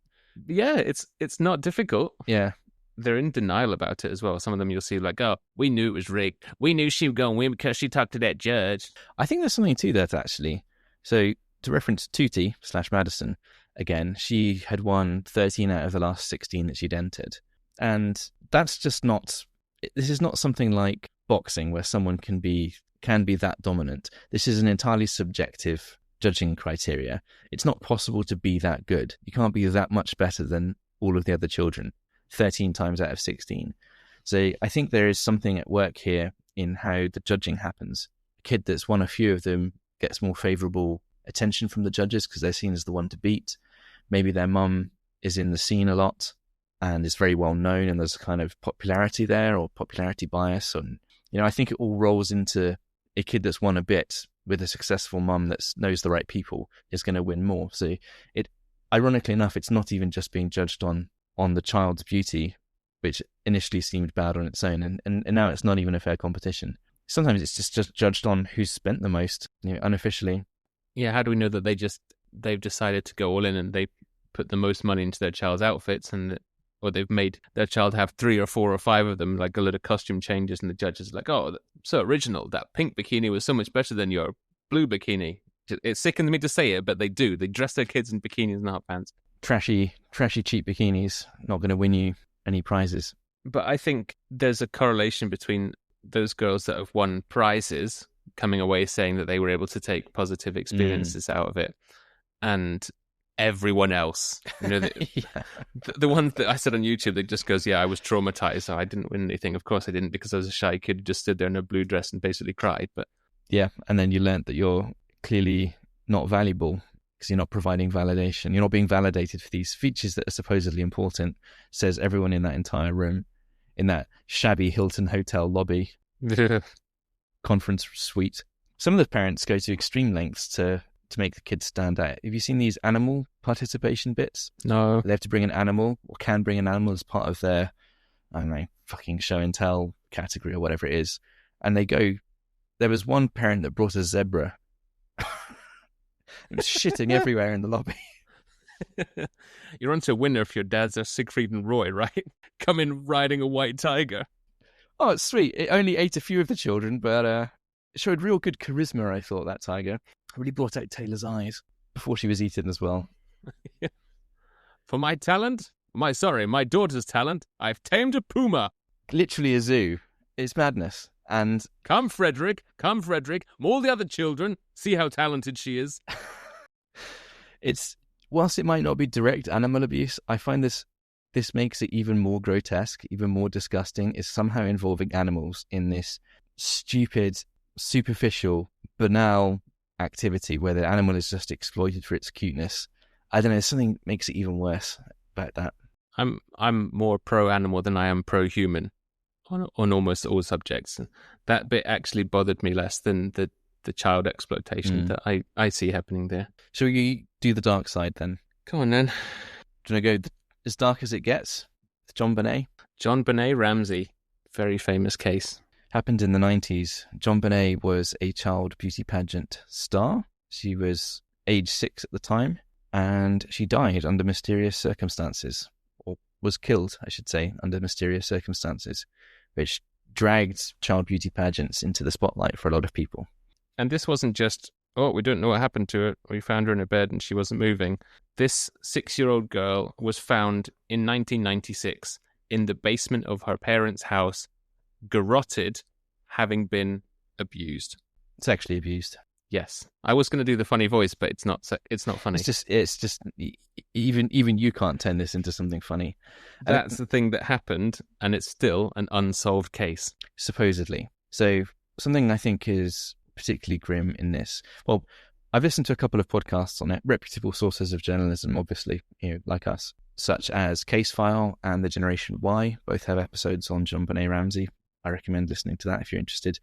Yeah, it's not difficult. Yeah. They're in denial about it as well. Some of them you'll see like, oh, we knew it was rigged. We knew she was going to win because she talked to that judge. I think there's something to that, actually. So, to reference Tootie/Madison, again, she had won 13 out of the last 16 that she'd entered. And that's just not... This is not something like boxing where someone can be that dominant. This is an entirely subjective judging criteria. It's not possible to be that good. You can't be that much better than all of the other children, 13 times out of 16. So I think there is something at work here in how the judging happens. A kid that's won a few of them gets more favourable attention from the judges because they're seen as the one to beat. Maybe their mum is in the scene a lot and is very well known, and there's a kind of popularity there or popularity bias. And, I think it all rolls into a kid that's won a bit with a successful mum that knows the right people is going to win more. So ironically enough, it's not even just being judged on the child's beauty, which initially seemed bad on its own. And now it's not even a fair competition. Sometimes it's just judged on who's spent the most, unofficially. Yeah, how do we know that they've decided to go all in and they put the most money into their child's outfits, or they've made their child have 3 or 4 or 5 of them, like a lot of costume changes, and the judges are like, oh, so original. That pink bikini was so much better than your blue bikini. It sickens me to say it, but they do. They dress their kids in bikinis and hot pants. Trashy, cheap bikinis, not going to win you any prizes. But I think there's a correlation between those girls that have won prizes coming away saying that they were able to take positive experiences out of it, and everyone else, Yeah. the ones that I said on YouTube that just goes, yeah, I was traumatized, so I didn't win anything. Of course I didn't, because I was a shy kid who just stood there in a blue dress and basically cried. But yeah, and then you learnt that you're clearly not valuable because you're not providing validation. You're not being validated for these features that are supposedly important, says everyone in that entire room, in that shabby Hilton hotel lobby, conference suite. Some of the parents go to extreme lengths to make the kids stand out. Have you seen these animal participation bits? No. They have to bring an animal, or can bring an animal as part of their, I don't know, fucking show and tell category or whatever it is. And there was one parent that brought a zebra. It was shitting everywhere in the lobby. You're on to a winner if your dads are Siegfried and Roy, right? Come in riding a white tiger. Oh, it's sweet. It only ate a few of the children, but it showed real good charisma, I thought, that tiger. Really brought out Taylor's eyes before she was eaten as well. For my talent, my daughter's talent, I've tamed a puma. Literally a zoo. It's madness. And Come, Frederick, all the other children, see how talented she is. Whilst it might not be direct animal abuse, I find this makes it even more grotesque, even more disgusting, is somehow involving animals in this stupid, superficial, banal activity where the animal is just exploited for its cuteness. I don't know, something makes it even worse about that. I'm more pro-animal than I am pro-human on almost all subjects. That bit actually bothered me less than the child exploitation that I see happening there. Shall we do the dark side then? Come on then. Do you want to go as dark as it gets? John Bonet Ramsey, very famous case. Happened in the 90s. John Bonet was a child beauty pageant star. She was age 6 at the time, and she died under mysterious circumstances, or was killed, I should say, under mysterious circumstances, which dragged child beauty pageants into the spotlight for a lot of people. And this wasn't just, oh, we don't know what happened to her. We found her in a bed and she wasn't moving. This 6-year-old girl was found in 1996 in the basement of her parents' house, garroted, having been abused. Sexually abused. Yes. I was going to do the funny voice, but it's not funny. It's just even you can't turn this into something funny. That's the thing that happened, and it's still an unsolved case. Supposedly. So something I think is particularly grim in this. Well, I've listened to a couple of podcasts on it, reputable sources of journalism, obviously, like us, such as Case File and The Generation Y. Both have episodes on John Bonet Ramsey. I recommend listening to that if you're interested.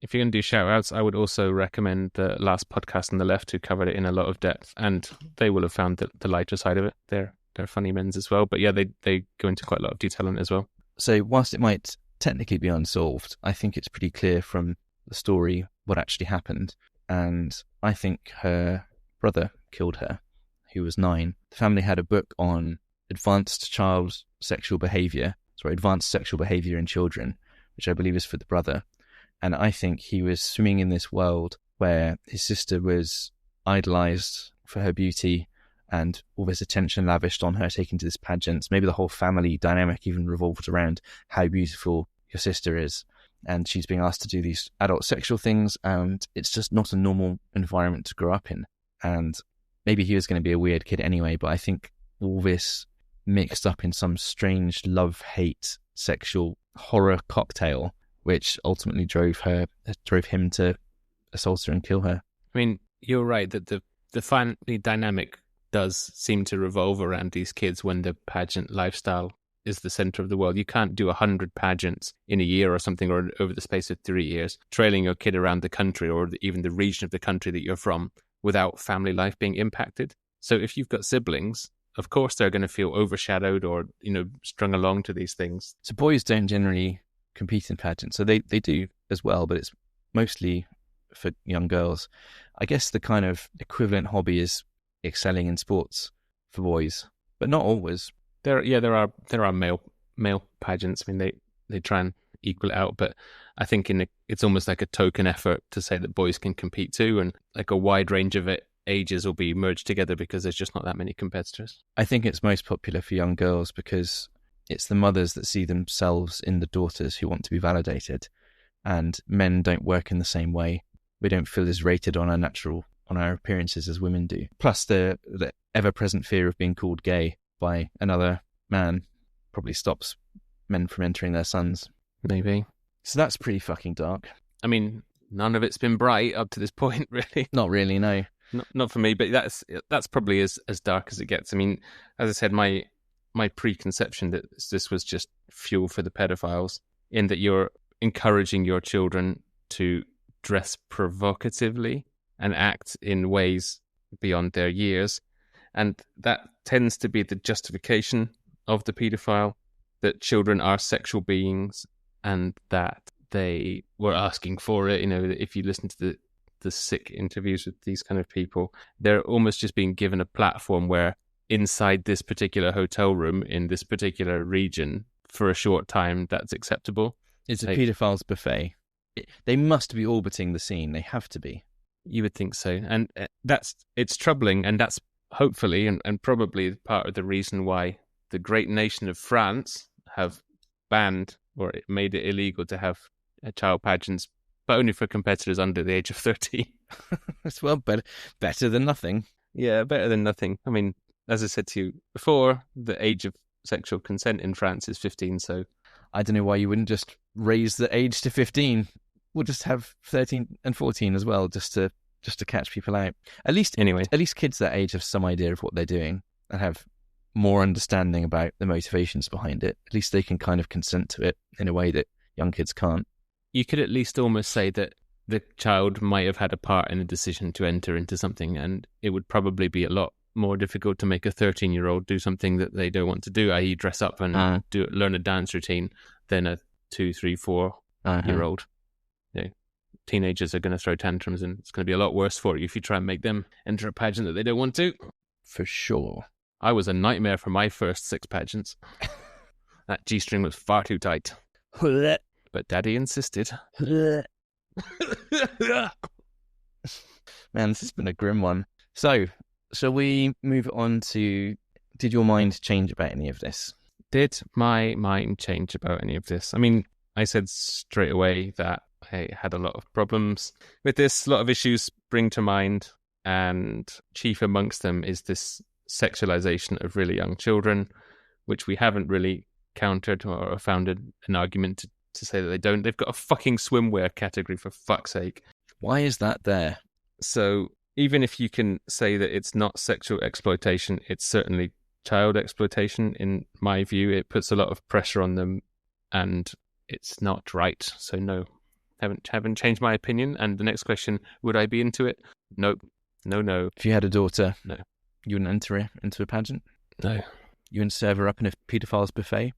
If you're going to do shout-outs, I would also recommend the last podcast on the left, who covered it in a lot of depth, and they will have found the lighter side of it. They're funny men's as well, but yeah, they go into quite a lot of detail on it as well. So whilst it might technically be unsolved, I think it's pretty clear from the story what actually happened, and I think her brother killed her, who was 9. The family had a book on advanced sexual behaviour in children, which I believe is for the brother. And I think he was swimming in this world where his sister was idolised for her beauty and all this attention lavished on her, taken to this pageant. Maybe the whole family dynamic even revolved around how beautiful your sister is. And she's being asked to do these adult sexual things, and it's just not a normal environment to grow up in. And maybe he was going to be a weird kid anyway, but I think all this mixed up in some strange love-hate sexual horror cocktail, which ultimately drove him to assault her and kill her. I mean, you're right that the family dynamic does seem to revolve around these kids when the pageant lifestyle is the center of the world. You can't do 100 pageants in a year or something, or over the space of 3 years, trailing your kid around the country or even the region of the country that you're from without family life being impacted. So if you've got siblings, of course they're going to feel overshadowed or, strung along to these things. So boys don't generally compete in pageants. So they do as well, but it's mostly for young girls. I guess the kind of equivalent hobby is excelling in sports for boys, but not always. There are male pageants. I mean, they try and equal it out, but I think it's almost like a token effort to say that boys can compete too, and like a wide range of ages will be merged together because there's just not that many competitors. I think it's most popular for young girls because it's the mothers that see themselves in the daughters who want to be validated, and men don't work in the same way. We don't feel as rated on our appearances as women do. Plus the ever-present fear of being called gay by another man probably stops men from entering their sons. Maybe. So that's pretty fucking dark. I mean, none of it's been bright up to this point, really. Not really, no. Not for me, but that's probably as dark as it gets. I mean, as I said, my preconception that this was just fuel for the pedophiles, in that you're encouraging your children to dress provocatively and act in ways beyond their years. And that tends to be the justification of the paedophile, that children are sexual beings and that they were asking for it. If you listen to the sick interviews with these kind of people, they're almost just being given a platform where inside this particular hotel room in this particular region for a short time, that's acceptable. It's a paedophile's buffet. They must be orbiting the scene. They have to be. You would think so. And it's troubling, and that's hopefully and probably part of the reason why the great nation of France have banned or made it illegal to have child pageants, but only for competitors under the age of 13. It's better than nothing. Yeah, better than nothing. I mean, as I said to you before, the age of sexual consent in France is 15, so... I don't know why you wouldn't just raise the age to 15. We'll just have 13 and 14 as well, just to catch people out. At least kids that age have some idea of what they're doing and have more understanding about the motivations behind it. At least they can kind of consent to it in a way that young kids can't. You could at least almost say that the child might have had a part in the decision to enter into something, and it would probably be a lot more difficult to make a 13-year-old do something that they don't want to do, i.e. dress up and learn a dance routine, than a 2, 3, 4-year-old. Teenagers are going to throw tantrums, and it's going to be a lot worse for you if you try and make them enter a pageant that they don't want to. For sure. I was a nightmare for my first 6 pageants. That G-string was far too tight. But Daddy insisted. Man, this has been a grim one. So, shall we move on to, did your mind change about any of this? Did my mind change about any of this? I mean, I said straight away that I had a lot of problems with this. A lot of issues spring to mind, and chief amongst them is this sexualization of really young children, which we haven't really countered or found an argument to say that they don't. They've got a fucking swimwear category, for fuck's sake. Why is that there? So even if you can say that it's not sexual exploitation, it's certainly child exploitation. In my view, it puts a lot of pressure on them, and it's not right. So no. Haven't changed my opinion. And the next question, would I be into it? Nope. No. If you had a daughter, No. You wouldn't enter her into a pageant? No. You wouldn't serve her up in a paedophile's buffet?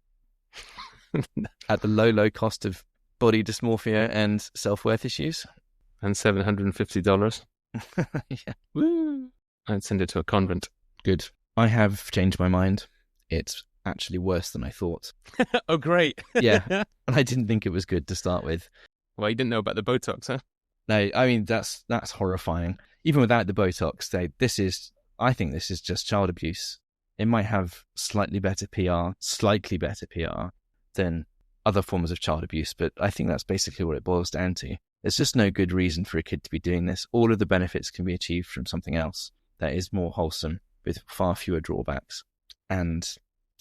At the low cost of body dysmorphia and self-worth issues? And $750. Yeah. Woo! I'd send it to a convent. Good. I have changed my mind. It's actually worse than I thought. Oh, great. Yeah. And I didn't think it was good to start with. Well, you didn't know about the Botox, huh? No, I mean, that's horrifying. Even without the Botox, I think this is just child abuse. It might have slightly better PR than other forms of child abuse, but I think that's basically what it boils down to. There's just no good reason for a kid to be doing this. All of the benefits can be achieved from something else that is more wholesome with far fewer drawbacks. And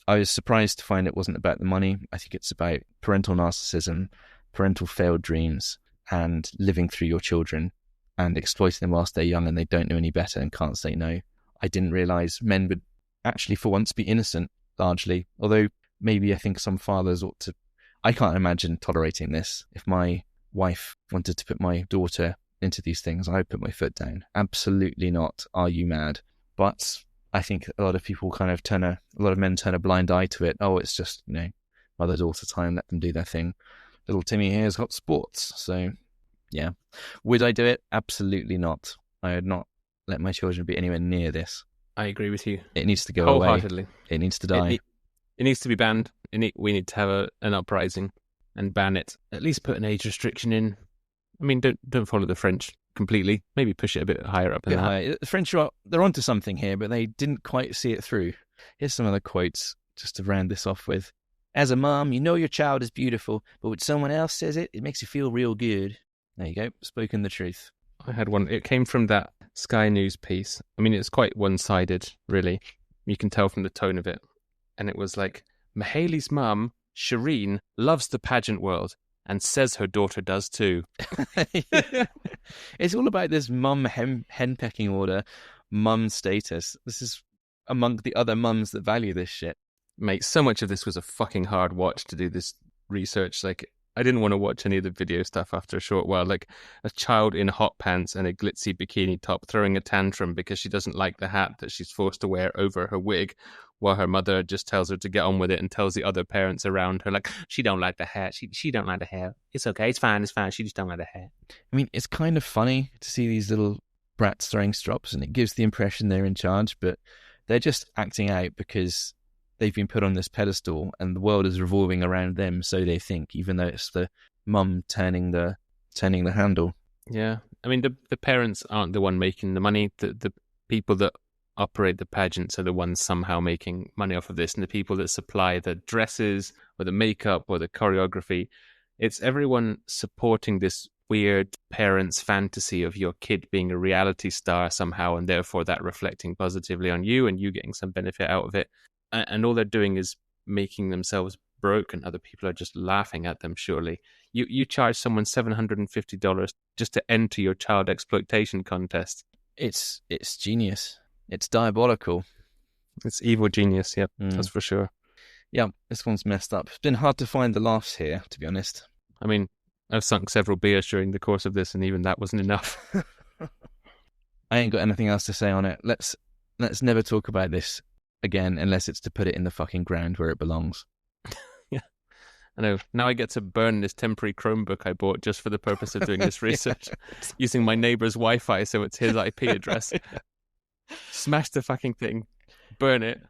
I was surprised to find it wasn't about the money. I think it's about parental narcissism, parental failed dreams, and living through your children and exploiting them whilst they're young and they don't know any better and can't say no. I didn't realise men would actually for once be innocent, largely. Although maybe I think some fathers ought to... I can't imagine tolerating this. If my wife wanted to put my daughter into these things, I would put my foot down. Absolutely not. Are you mad? But I think a lot of people a lot of men turn a blind eye to it. Oh, it's just, mother-daughter time, let them do their thing. Little Timmy here has got sports. So, yeah. Would I do it? Absolutely not. I would not let my children be anywhere near this. I agree with you. It needs to go wholeheartedly. away. It needs to die. It needs to be banned. We need to have an uprising and ban it. At least put an age restriction in. I mean, don't follow the French completely. Maybe push it a bit higher up than that. Higher. The French they're onto something here, but they didn't quite see it through. Here's some other quotes just to round this off with. As a mom, you know your child is beautiful, but when someone else says it, it makes you feel real good. There you go. Spoken the truth. I had one. It came from that Sky News piece. I mean, it's quite one-sided, really. You can tell from the tone of it. And it was like, Mahaley's mum, Shireen, loves the pageant world and says her daughter does too. It's all about this mum henpecking order, mum status. This is among the other mums that value this shit. Mate, so much of this was a fucking hard watch to do this research. Like, I didn't want to watch any of the video stuff after a short while. Like, a child in hot pants and a glitzy bikini top throwing a tantrum because she doesn't like the hat that she's forced to wear over her wig, while her mother just tells her to get on with it and tells the other parents around her, like, she don't like the hair. She don't like the hair. It's okay. It's fine. She just don't like the hair. I mean, it's kind of funny to see these little brats throwing strops, and it gives the impression they're in charge, but they're just acting out because they've been put on this pedestal and the world is revolving around them, so they think, even though it's the mum turning the handle. Yeah. I mean, the parents aren't the one making the money. The people that operate the pageants are the ones somehow making money off of this, and the people that supply the dresses or the makeup or the choreography, it's everyone supporting this weird parents' fantasy of your kid being a reality star somehow, and therefore that reflecting positively on you and you getting some benefit out of it. And all they're doing is making themselves broke, and other people are just laughing at them, surely. You charge someone $750 just to enter your child exploitation contest. It's genius. It's diabolical. It's evil genius, yep, that's for sure. Yeah, this one's messed up. It's been hard to find the laughs here, to be honest. I mean, I've sunk several beers during the course of this, and even that wasn't enough. I ain't got anything else to say on it. Let's never talk about this again, unless it's to put it in the fucking ground where it belongs. Yeah, I know. Now I get to burn this temporary Chromebook I bought just for the purpose of doing this research, using my neighbour's Wi-Fi so it's his IP address. Smash the fucking thing, burn it.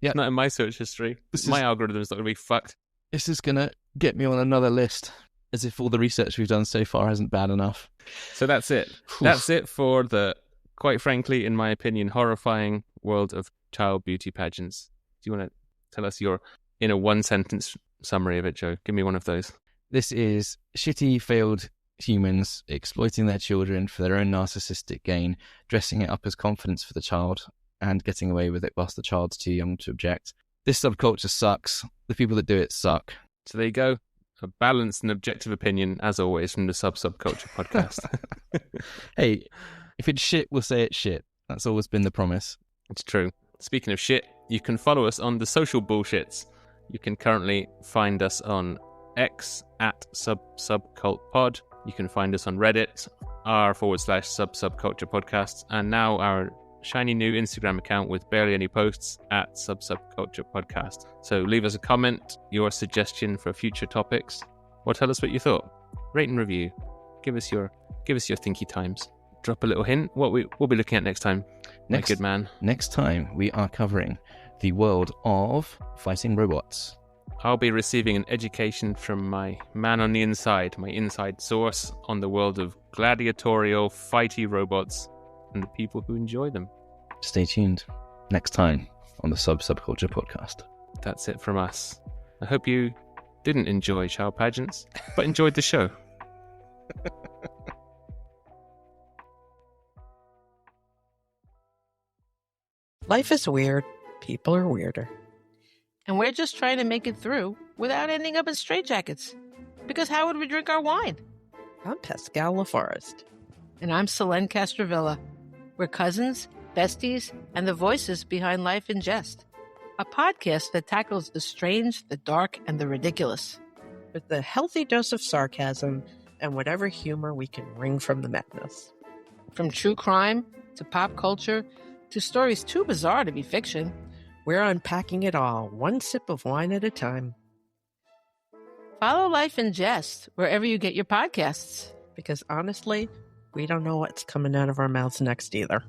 Yeah, it's not in my search history. My algorithm's not going to be fucked. This is going to get me on another list, as if all the research we've done so far isn't bad enough. So that's it. That's it for the, quite frankly, in my opinion, horrifying world of child beauty pageants. Do you want to tell us your, in a one-sentence summary of it, Joe? Give me one of those. This is shitty, failed humans exploiting their children for their own narcissistic gain, dressing it up as confidence for the child, and getting away with it whilst the child's too young to object. This subculture sucks. The people that do it suck. So there you go. A balanced and objective opinion, as always, from the Sub-Subculture Podcast. Hey, if it's shit, we'll say it's shit. That's always been the promise. It's true. Speaking of shit, you can follow us on the social bullshits. You can currently find us on X at Sub-Subcult Pod, You can find us on Reddit, r/Sub-Subculture Podcast, and now our shiny new Instagram account with barely any posts at Sub-Subculture Podcast. So leave us a comment, your suggestion for future topics, or tell us what you thought. Rate and review. Give us your thinky times. Drop a little hint. What we'll be looking at next time, my good man. Next time, we are covering the world of fighting robots. I'll be receiving an education from my man on the inside, my inside source on the world of gladiatorial, fighty robots and the people who enjoy them. Stay tuned next time on the Sub-Subculture Podcast. That's it from us. I hope you didn't enjoy child pageants, but enjoyed the show. Life is weird. People are weirder. And we're just trying to make it through without ending up in straitjackets. Because how would we drink our wine? I'm Pascal LaForest. And I'm Selene Castrovilla. We're cousins, besties, and the voices behind Life in Jest. A podcast that tackles the strange, the dark, and the ridiculous. With a healthy dose of sarcasm and whatever humor we can wring from the madness. From true crime to pop culture to stories too bizarre to be fiction, we're unpacking it all, one sip of wine at a time. Follow Life in Jest wherever you get your podcasts. Because honestly, we don't know what's coming out of our mouths next either.